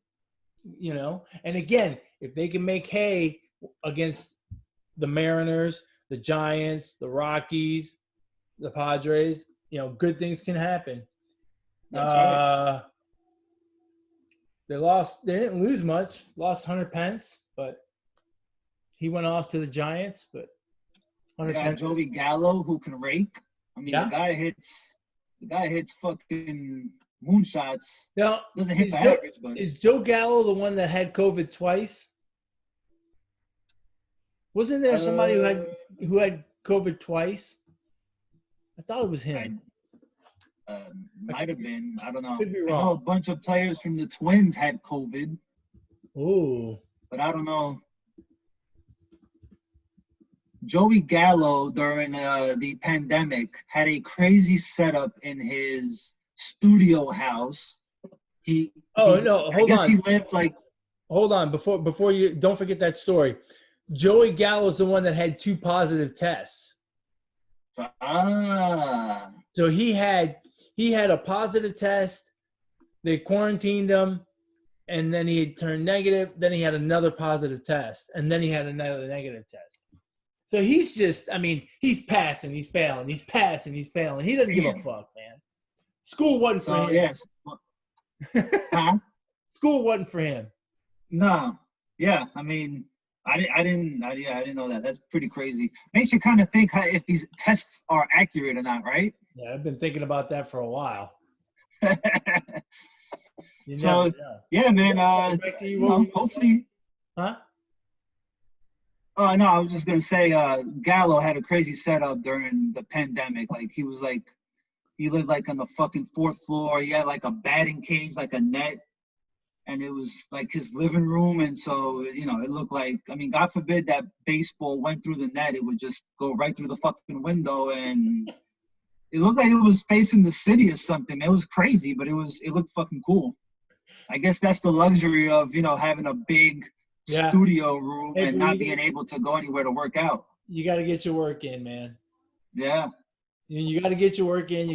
you know. And again, if they can make hay against the Mariners, the Giants, the Rockies, the Padres, you know, good things can happen. That's right. They didn't lose much. Lost Hunter Pence, but he went off to the Giants. But Hunter Pence, Joey Gallo, who can rake. I mean, the guy hits fucking moonshots. Now, doesn't hit for average, but is Joe Gallo the one that had COVID twice? Wasn't there somebody who had COVID twice? I thought it was him. Might have been. I don't know. Could be wrong. I know a bunch of players from the Twins had COVID. Oh. But I don't know. Joey Gallo, during the pandemic, had a crazy setup in his studio house. Hold on. He lived like. Hold on, before you don't forget that story. Joey Gallo is the one that had 2 positive tests. Ah. So he had he had a positive test. They quarantined him, and then he turned negative. Then he had another positive test, and then he had another negative test. So he's just, I mean, he's passing, he's failing, he's passing, he's failing. He doesn't give a fuck, man. School wasn't for him. Yes. Huh? School wasn't for him. No. Yeah. I mean, I didn't know that. That's pretty crazy. Makes you kind of think if these tests are accurate or not, right? Yeah, I've been thinking about that for a while. So, yeah, man. Hopefully. Huh? No, I was just gonna say, Gallo had a crazy setup during the pandemic. Like he lived like on the fucking 4th floor. He had like a batting cage, like a net, and it was like his living room. And so, it looked like, I mean, God forbid that baseball went through the net, it would just go right through the fucking window, and it looked like it was facing the city or something. It was crazy, but it looked fucking cool. I guess that's the luxury of, having a big studio room and not being able to go anywhere to work out. You got to get your work in, man. Yeah. You got to get your work in.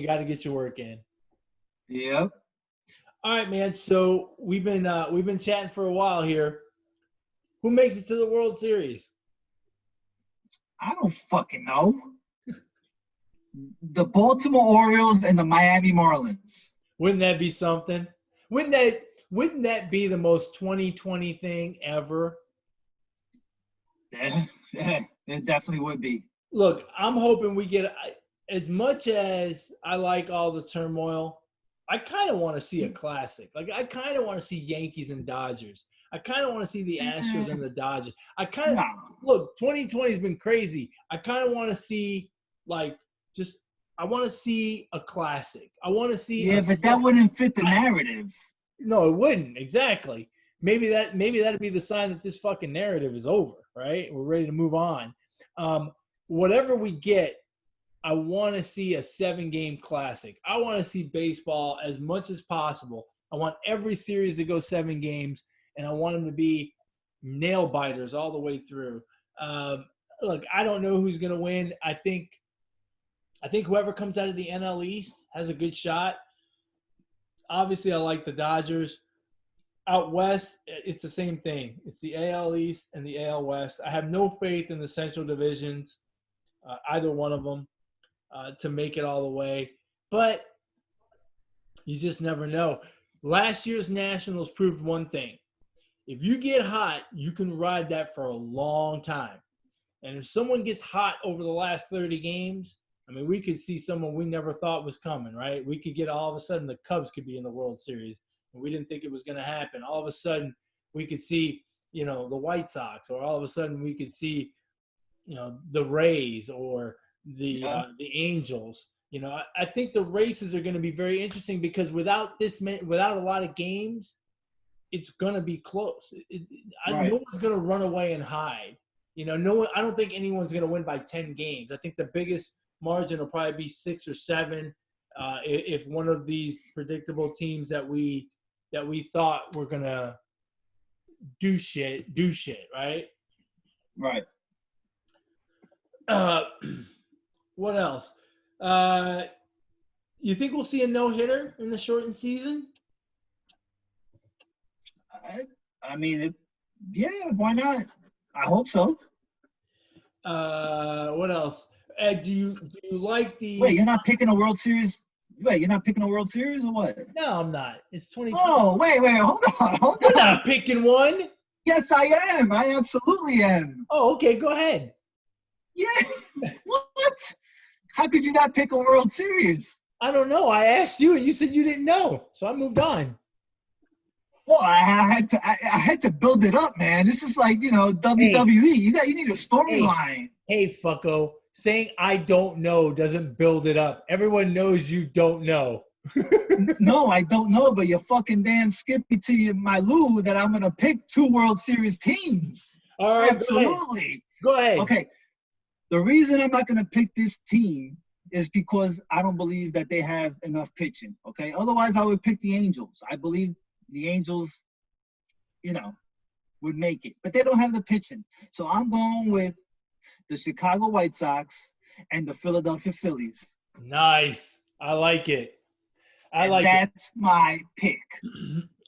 Yep. All right, man. So we've been chatting for a while here. Who makes it to the World Series? I don't fucking know. The Baltimore Orioles and the Miami Marlins. Wouldn't that be something? Wouldn't that be the most 2020 thing ever? Yeah, it definitely would be. Look, I'm hoping we get as much as I like all the turmoil. I kind of want to see a classic. Like I kind of want to see Yankees and Dodgers. I kind of want to see the Astros and the Dodgers. Look, 2020 has been crazy. I kind of want to see I want to see a classic. I want to see. Yeah, but that wouldn't fit the narrative. No, it wouldn't. Exactly. Maybe that'd be the sign that this fucking narrative is over, right? We're ready to move on. Whatever we get, I want to see a 7-game classic. I want to see baseball as much as possible. I want every series to go 7 games, and I want them to be nail biters all the way through. Look, I don't know who's going to win. I think whoever comes out of the NL East has a good shot. Obviously, I like the Dodgers. Out west, it's the same thing. It's the AL East and the AL West. I have no faith in the Central divisions, either one of them, to make it all the way. But you just never know. Last year's Nationals proved one thing. If you get hot, you can ride that for a long time. And if someone gets hot over the last 30 games, I mean, we could see someone we never thought was coming, right? We could get all of a sudden the Cubs could be in the World Series, and we didn't think it was going to happen. All of a sudden, we could see, the White Sox, or all of a sudden we could see, the Rays or the Angels. I think the races are going to be very interesting because without a lot of games, it's going to be close. No one's going to run away and hide. No one. I don't think anyone's going to win by 10 games. I think the biggest margin will probably be 6 or 7 if one of these predictable teams that we thought were gonna do shit, right? Right. What else? You think we'll see a no-hitter in the shortened season? I mean, why not? I hope so. What else? Do you like the? Wait, you're not picking a World Series? Wait, you're not picking a World Series or what? No, I'm not. It's 2020. Oh, wait, hold on. You're not picking one. Yes, I am. I absolutely am. Oh, okay. Go ahead. Yeah. What? How could you not pick a World Series? I don't know. I asked you, and you said you didn't know, so I moved on. Well, I had to build it up, man. This is like WWE. Hey. You need a storyline. Hey, fucko. Saying I don't know doesn't build it up. Everyone knows you don't know. No, I don't know, but you're fucking damn skippy to my Lou that I'm gonna pick 2 World Series teams. All right, absolutely. Go ahead. Okay. The reason I'm not gonna pick this team is because I don't believe that they have enough pitching. Okay. Otherwise, I would pick the Angels. I believe the Angels, would make it, but they don't have the pitching. So I'm going with the Chicago White Sox and the Philadelphia Phillies. Nice. I like it. I And like it. that's my pick.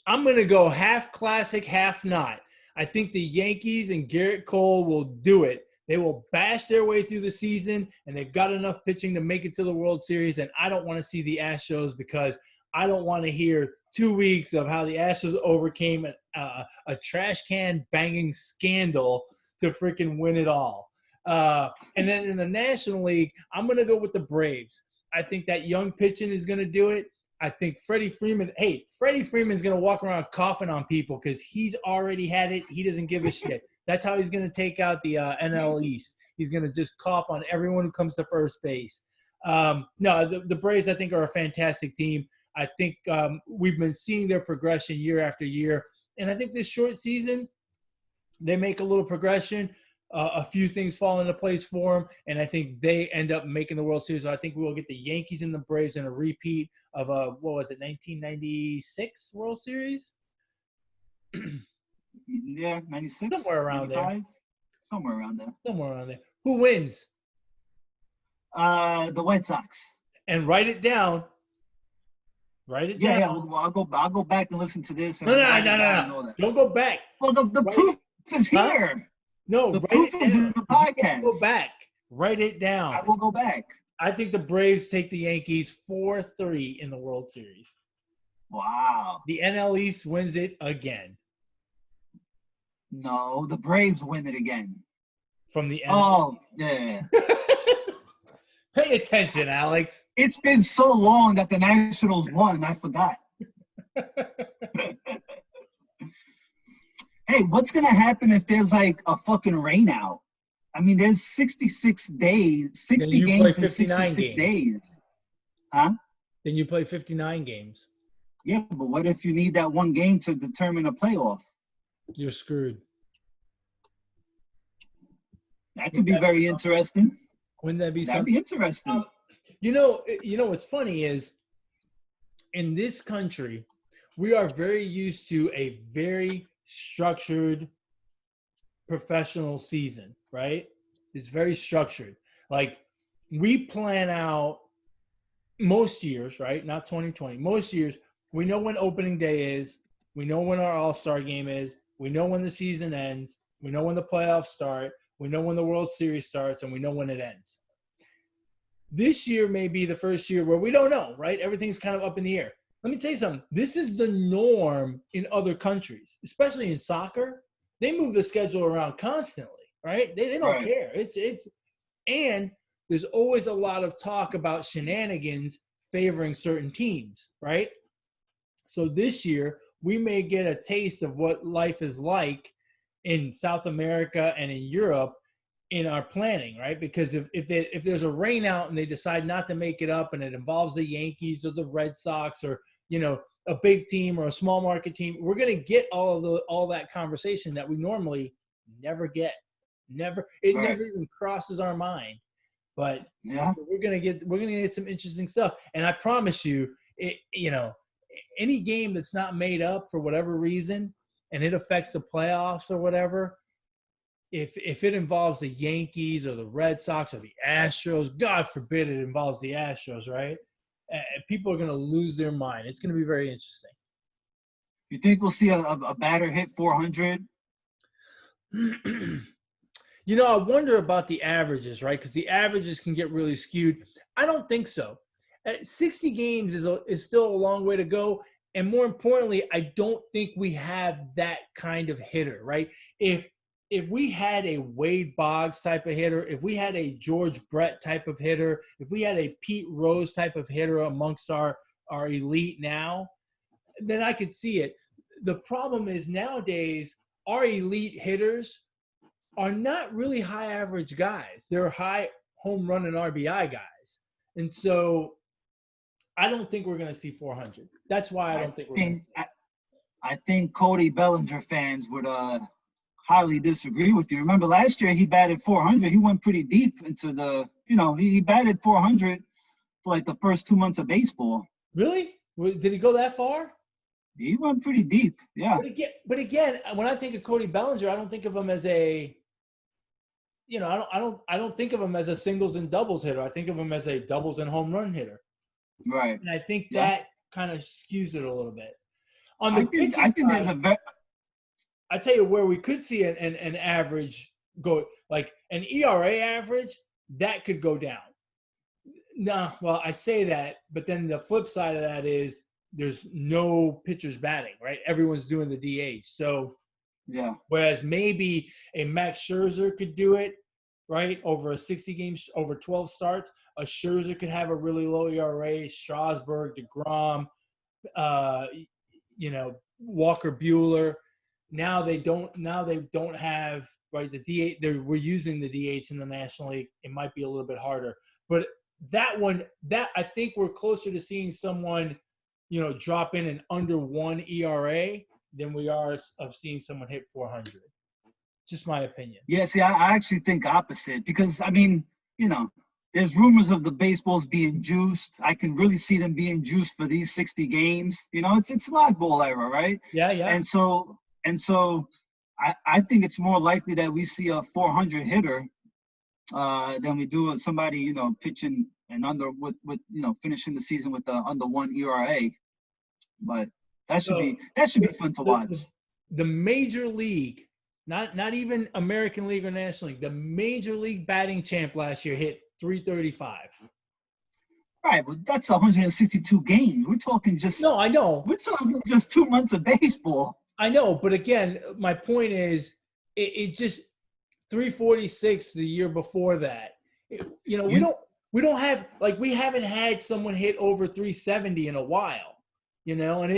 I'm going to go half classic, half not. I think the Yankees and Garrett Cole will do it. They will bash their way through the season, and they've got enough pitching to make it to the World Series. And I don't want to see the Astros because I don't want to hear 2 weeks of how the Astros overcame a trash can banging scandal to freaking win it all. And then in the National League, I'm going to go with the Braves. I think that young pitching is going to do it. I think Freddie Freeman's going to walk around coughing on people because he's already had it. He doesn't give a shit. That's how he's going to take out the NL East. He's going to just cough on everyone who comes to first base. No, the Braves, I think, are a fantastic team. I think we've been seeing their progression year after year. And I think this short season, they make a little progression. A few things fall into place for them, and I think they end up making the World Series. So I think we will get the Yankees and the Braves in a repeat of 1996 World Series? Yeah, 96. Somewhere around 95? there. Somewhere around there. Who wins? The White Sox. And write it down. Yeah. Well, I'll go back and listen to this. And No. Don't go back. Well, the proof is here. Huh? No, the proof is in the podcast. Go back. Write it down. I will go back. I think the Braves take the Yankees 4-3 in the World Series. Wow. The NL East wins it again. No, the Braves win it again. From the NL. Oh, yeah. Pay attention, Alex. It's been so long that the Nationals won, I forgot. Hey, what's going to happen if there's like a fucking rain out? I mean, there's 66 days, 60 games in 66 days. Huh? Then you play 59 games. Yeah, but what if you need that one game to determine a playoff? You're screwed. That could be very interesting. Wouldn't that be something? That'd be interesting. You know what's funny is in this country, we are very used to a very structured professional season, right? It's very structured. Like we plan out most years, right? Not 2020. Most years, we know when opening day is. We know when our All-Star game is. We know when the season ends. We know when the playoffs start. We know when the World Series starts, and we know when it ends. This year may be the first year where we don't know, right? Everything's kind of up in the air. Let me tell you something. This is the norm in other countries, especially in soccer. They move the schedule around constantly, right? They don't care. And there's always a lot of talk about shenanigans favoring certain teams, right? So this year, we may get a taste of what life is like in South America and in Europe in our planning, right? Because if there's a rain out and they decide not to make it up and it involves the Yankees or the Red Sox or, a big team or a small market team, we're going to get all that conversation that we normally never get. Never even crosses our mind. But we're going to get some interesting stuff. And I promise you, any game that's not made up for whatever reason and it affects the playoffs or whatever, if it involves the Yankees or the Red Sox or the Astros, God forbid it involves the Astros, right? People are going to lose their mind. It's going to be very interesting. You think we'll see a batter hit 400? I wonder about the averages, right? Because the averages can get really skewed. I don't think so. 60 games is still a long way to go. And more importantly, I don't think we have that kind of hitter, right? If we had a Wade Boggs type of hitter, if we had a George Brett type of hitter, if we had a Pete Rose type of hitter amongst our elite now, then I could see it. The problem is nowadays our elite hitters are not really high average guys. They're high home run and RBI guys. And so I don't think we're going to see 400. That's why I don't think we're going to see it. I think Cody Bellinger fans would highly disagree with you. Remember last year he batted 400. He went pretty deep into he batted 400 for like the first 2 months of baseball. Really? Did he go that far? He went pretty deep, yeah. But again, when I think of Cody Bellinger, I don't think of him as a I don't think of him as a singles and doubles hitter. I think of him as a doubles and home run hitter. Right. And I think that kind of skews it a little bit. On I the think pitching there's side, a very I tell you where we could see an average go, like an ERA average, that could go down. No, well, I say that, but then the flip side of that is there's no pitchers batting, right? Everyone's doing the DH. So yeah. whereas maybe a Max Scherzer could do it, right, over a 60 games, over 12 starts, a Scherzer could have a really low ERA, Strasburg, DeGrom, uh, Walker Bueller. Now they don't have, right, the DH. We're using the DH in the National League. It might be a little bit harder, but that I think we're closer to seeing someone, drop in an under 1 ERA than we are of seeing someone hit 400. Just my opinion. Yeah, see, I actually think opposite because, I mean, there's rumors of the baseballs being juiced. I can really see them being juiced for these 60 games. It's live ball era, right? Yeah, yeah. And so I think it's more likely that we see a 400 hitter than we do somebody, pitching and under with finishing the season with the under 1 ERA. But that should be fun to watch. The major league, not even American League or National League, the major league batting champ last year hit 335. Right, but that's 162 games. We're talking just no, I know. We're talking just 2 months of baseball. I know, but again, my point is, it just 346 the year before that. We don't have, like, we haven't had someone hit over 370 in a while, and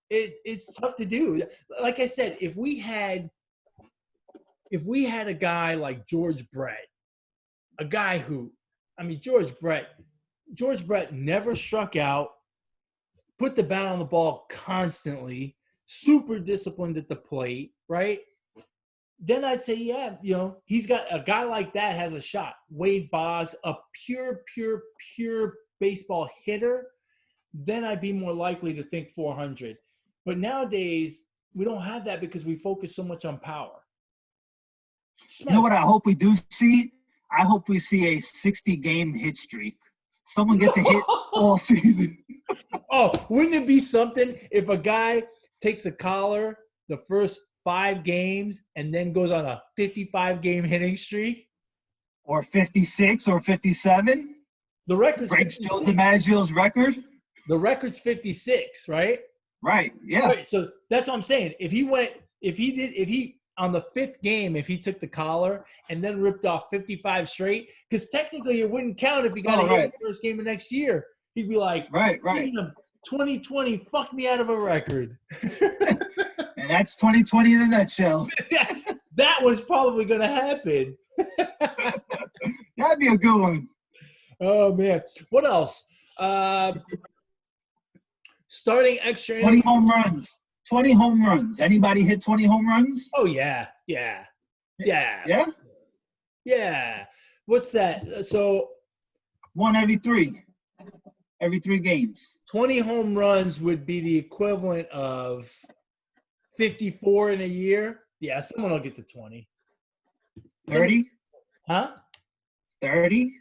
it's tough to do. Like I said, if we had a guy like George Brett, a guy who, George Brett never struck out, put the bat on the ball constantly, super disciplined at the plate, right? Then I'd say, yeah, he's got a guy like that has a shot. Wade Boggs, a pure baseball hitter, then I'd be more likely to think 400. But nowadays, we don't have that because we focus so much on power. You know what I hope we do see? I hope we see a 60-game hit streak. Someone gets a hit all season. Oh, wouldn't it be something if a guy takes a collar the first 5 games and then goes on a 55-game hitting streak? Or 56 or 57? The record's breaks Joe DiMaggio's record? The record's 56, right? Right, yeah. Right, so that's what I'm saying. If he on the 5th game, if he took the collar and then ripped off 55 straight, because technically it wouldn't count if he got hit in the first game of next year. He'd be like, right. 2020 fucked me out of a record. And that's 2020 in a nutshell. That was probably going to happen. That'd be a good one. Oh, man. What else? Starting extra 20 home runs. 20 home runs. Anybody hit 20 home runs? Oh, yeah. Yeah? Yeah. What's that? So 1 every 3. Every 3 games. 20 home runs would be the equivalent of 54 in a year. Yeah, someone will get to 20. 30? Huh? 30?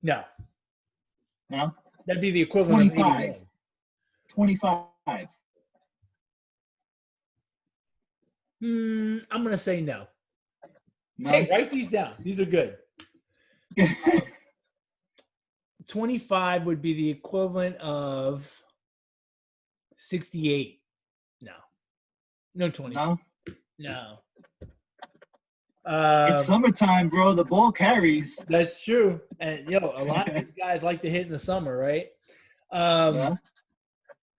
No. No? That'd be the equivalent 25. of 25. I'm going to say no. No? Hey, write these down. These are good. 25 would be the equivalent of 68. No 20. No. It's summertime, bro. The ball carries. That's true. And, a lot of these guys like to hit in the summer, right? Yeah.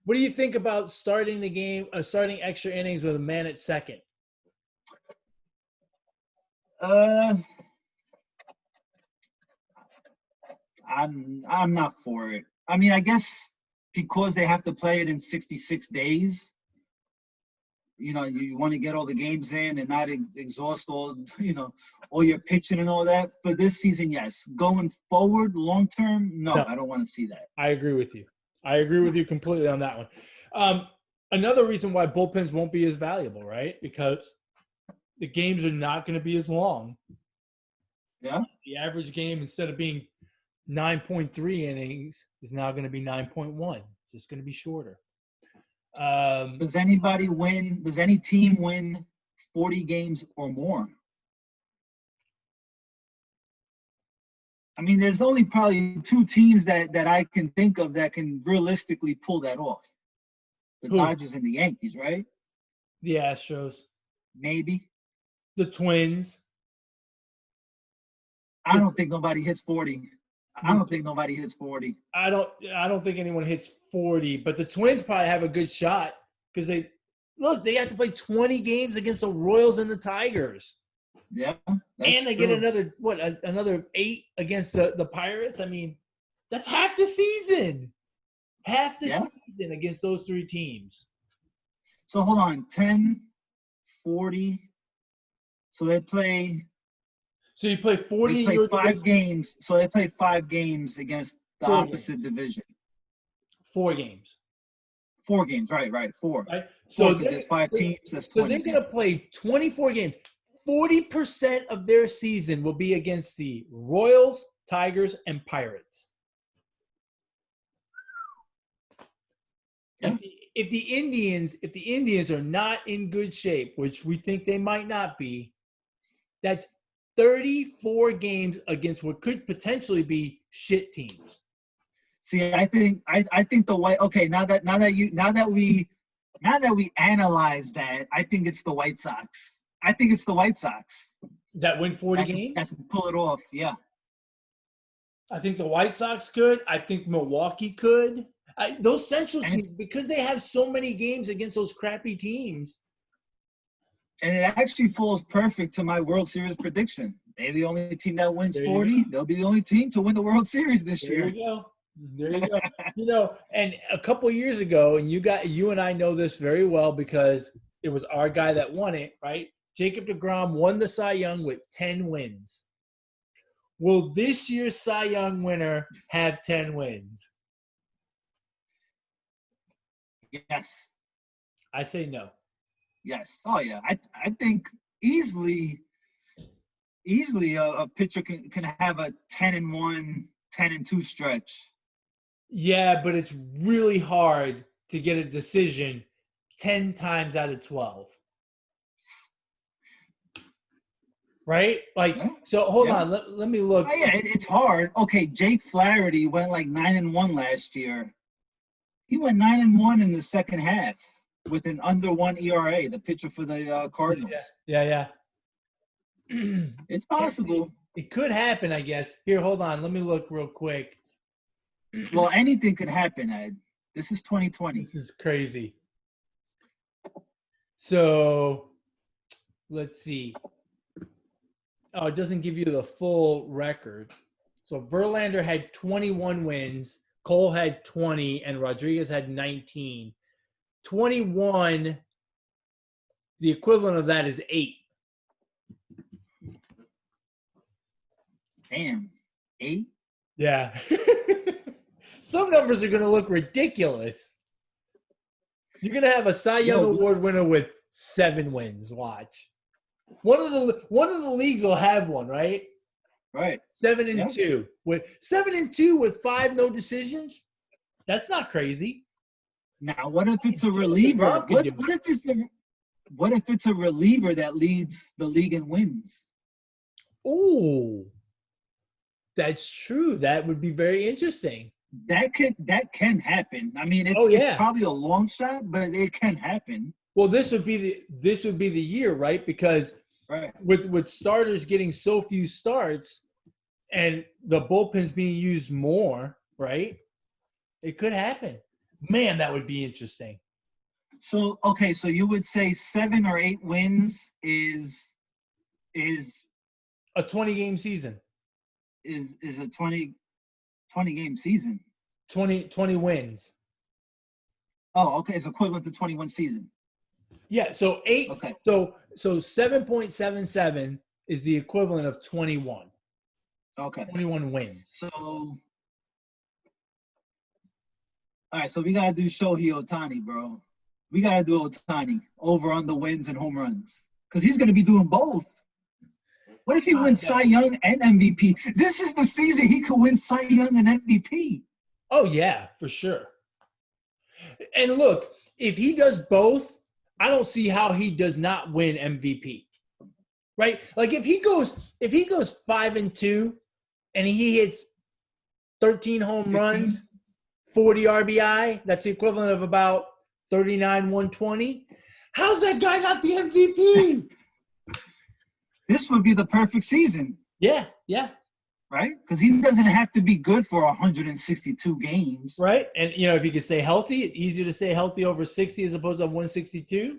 What do you think about starting the game, starting extra innings with a man at second? I'm not for it. I guess because they have to play it in 66 days, you want to get all the games in and not exhaust all your pitching and all that. For this season, yes. Going forward, long term, no, I don't want to see that. I agree with you. I agree with you completely on that one. Another reason why bullpens won't be as valuable, right? Because the games are not going to be as long. Yeah. The average game, instead of being 9.3 innings, is now going to be 9.1. It's just going to be shorter. Does anybody win? Does any team win 40 games or more? I mean, there's only probably two teams that I can think of that can realistically pull that off. The Who? Dodgers and the Yankees, right? The Astros. Maybe. The Twins. I don't think nobody hits 40. I don't think nobody hits 40. I don't think anyone hits 40, but the Twins probably have a good shot because they have to play 20 games against the Royals and the Tigers. Yeah, and they get another 8 against the Pirates. I mean, that's half the season. Half the season against those 3 teams. So hold on, 10, 40. So they play. So you play 40. They play 5 games. So they play 5 games against the 4 opposite games. division. 4 games. 4 games, right? 4. Right. So there's 5 teams. That's 20. So they're going to play 24 games. 40% of their season will be against the Royals, Tigers, and Pirates. Yeah. If the Indians are not in good shape, which we think they might not be, that's 34 games against what could potentially be shit teams. See, I think the White. Okay, now that we analyze that, I think it's the White Sox. I think it's the White Sox that win 40 games. That can pull it off. Yeah. I think the White Sox could. I think Milwaukee could. Those Central teams, because they have so many games against those crappy teams. And it actually falls perfect to my World Series prediction. They're the only team that wins 40. They'll be the only team to win the World Series this year. There you go. And a couple of years ago, and you and I know this very well because it was our guy that won it, right? Jacob deGrom won the Cy Young with 10 wins. Will this year's Cy Young winner have 10 wins? Yes. I say no. Yes. Oh, yeah. I think easily a pitcher can have a 10-1, 10-2 stretch. Yeah, but it's really hard to get a decision 10 times out of 12. Right? So hold on. Let me look. Oh, yeah, it's hard. Okay, Jake Flaherty went like 9-1 last year. He went 9-1 in the second half with an under 1 ERA, the pitcher for the Cardinals. Yeah. It's possible. It could happen, I guess. Here, hold on. Let me look real quick. Well, anything could happen, Ed. This is 2020. This is crazy. So, let's see. Oh, it doesn't give you the full record. So, Verlander had 21 wins, Cole had 20, and Rodriguez had 19. 21, the equivalent of that is 8. Damn. 8? Yeah. Some numbers are going to look ridiculous. You're going to have a Cy Young Award winner with 7 wins. Watch. One of the leagues will have one, right? Right. 7-2 with 7-2 with 5 no decisions. That's not crazy. Now, what if it's a reliever? What if it's a reliever that leads the league in wins? Oh, that's true. That would be very interesting. That can happen. I mean, it's probably a long shot, but it can happen. Well, this would be the year, right? Because with starters getting so few starts and the bullpen's being used more, right? It could happen. Man, that would be interesting. So, okay, so you would say 7 or 8 wins is a 20-game season. Is a 20-game season. 20 wins. Oh, okay. It's equivalent to 21 season. Yeah, so 8. Okay. So 7.77 is the equivalent of 21. Okay. 21 wins. So, all right. So we gotta do Shohei Ohtani, bro. We gotta do Ohtani over on the wins and home runs because he's gonna be doing both. What if he wins Cy Young and MVP? This is the season he could win Cy Young and MVP. Oh, yeah, for sure. And look, if he does both, I don't see how he does not win MVP. Right? Like if he goes 5-2 and he hits 13 home 15? runs, 40 RBI, that's the equivalent of about 39 120. How's that guy not the MVP? This would be the perfect season. Yeah. Right? Because he doesn't have to be good for 162 games. Right. And, if he can stay healthy, it's easier to stay healthy over 60 as opposed to 162.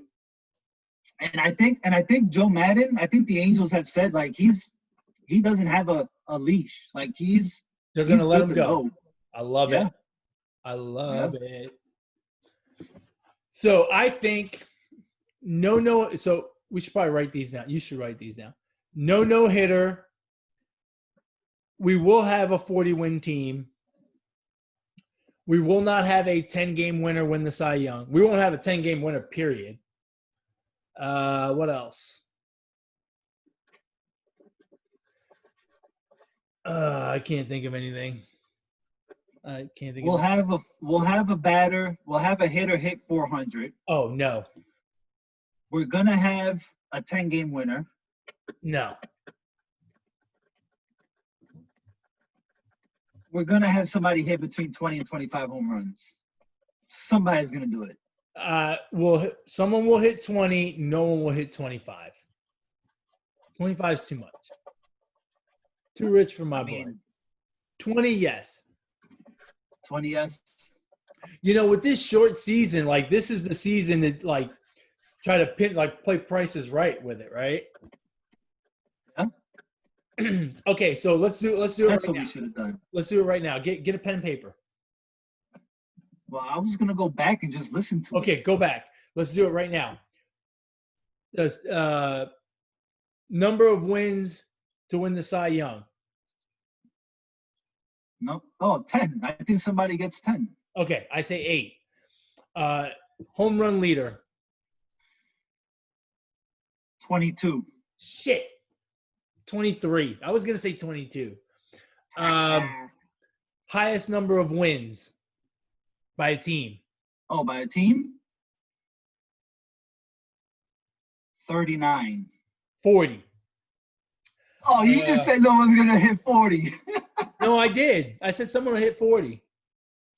And I think Joe Madden, I think the Angels have said, like, he doesn't have a leash. Like, they're going to let him go. go. I love it. I love it. So I think so we should probably write these down. You should write these down. No hitter. We will have a 40-win team. We will not have a 10-game winner win the Cy Young. We won't have a 10-game winner, period. What else? I can't think of anything. I can't think. We'll have a batter. We'll have a hitter hit 400. Oh no. We're gonna have a 10-game winner. No. We're gonna have somebody hit between 20 and 25 home runs. Somebody's gonna do it. Someone will hit 20. No one will hit 25. 25 is too much. Too rich for my blood. 20, yes. 20, yes. With this short season, like this is the season that like try to play prices right with it, right? Yeah. Okay, so let's do it. That's right what now. We should have done. Let's do it right now. Get a pen and paper. Well, I was gonna go back and just listen to it. Okay, go back. Let's do it right now. The number of wins to win the Cy Young. No. Oh, 10. I think somebody gets 10. Okay, I say 8. Home run leader. 22. Shit. 23. I was going to say 22. Highest number of wins by a team. Oh, by a team? 39. 40. Oh, you just said no one's going to hit 40. No, I did. I said someone will hit 40.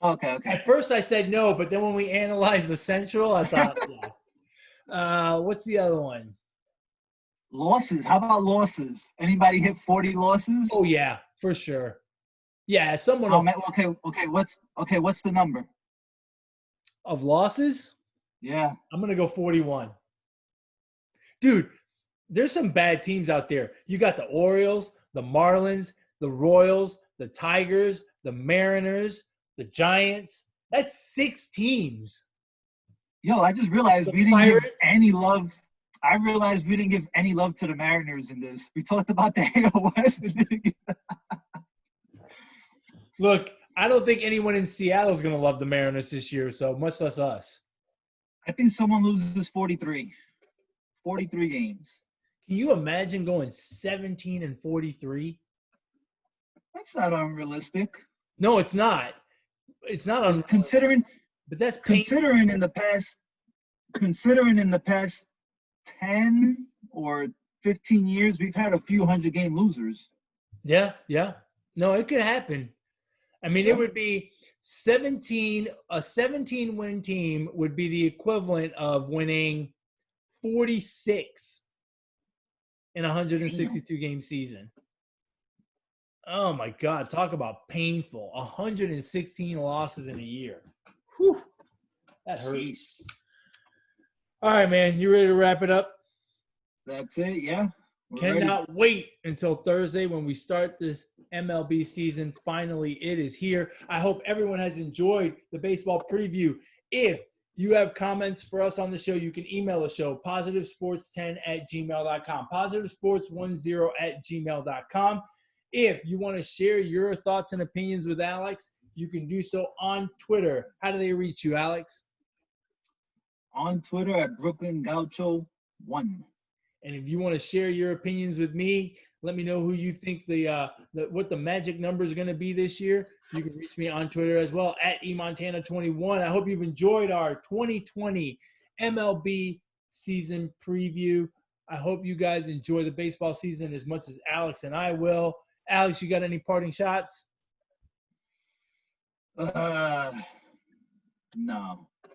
Okay. At first I said no, but then when we analyzed the Central, I thought, yeah. What's the other one? Losses. How about losses? Anybody hit 40 losses? Oh, yeah, for sure. Yeah, someone. Okay. What's the number? Of losses? Yeah. I'm going to go 41. Dude, there's some bad teams out there. You got the Orioles, the Marlins, the Royals, the Tigers, the Mariners, the Giants. That's 6 teams. Yo, I just realized we didn't give any love. I realized we didn't give any love to the Mariners in this. We talked about the AL West. Look, I don't think anyone in Seattle is going to love the Mariners this year, so much less us. I think someone loses 43. 43 games. Can you imagine going 17-43? That's not unrealistic. No, it's not. It's not unrealistic. But that's considering in the past 10 or 15 years, we've had a few 100-game losers. Yeah. No, it could happen. I mean, It would be 17. A 17-win team would be the equivalent of winning 46 in a 162-game season. Oh, my God. Talk about painful. 116 losses in a year. Whew. That hurts. Jeez. All right, man. You ready to wrap it up? That's it, yeah. Cannot wait until Thursday when we start this MLB season. Finally, it is here. I hope everyone has enjoyed the baseball preview. If you have comments for us on the show, you can email the show, positivesports10@gmail.com, positivesports10@gmail.com. If you want to share your thoughts and opinions with Alex, you can do so on Twitter. How do they reach you, Alex? On Twitter at Brooklyn Gaucho 1. And if you want to share your opinions with me, let me know who you think what the magic number is going to be this year. You can reach me on Twitter as well at eMontana21. I hope you've enjoyed our 2020 MLB season preview. I hope you guys enjoy the baseball season as much as Alex and I will. Alex, you got any parting shots?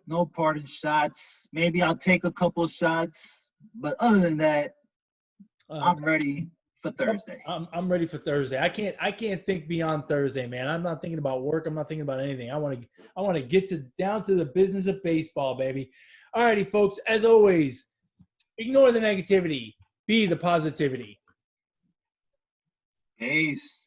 No parting shots. Maybe I'll take a couple shots, but other than that, I'm ready for Thursday. I'm ready for Thursday. I can't think beyond Thursday, man. I'm not thinking about work. I'm not thinking about anything. I want to get down to the business of baseball, baby. All righty, folks. As always, ignore the negativity. Be the positivity. Peace.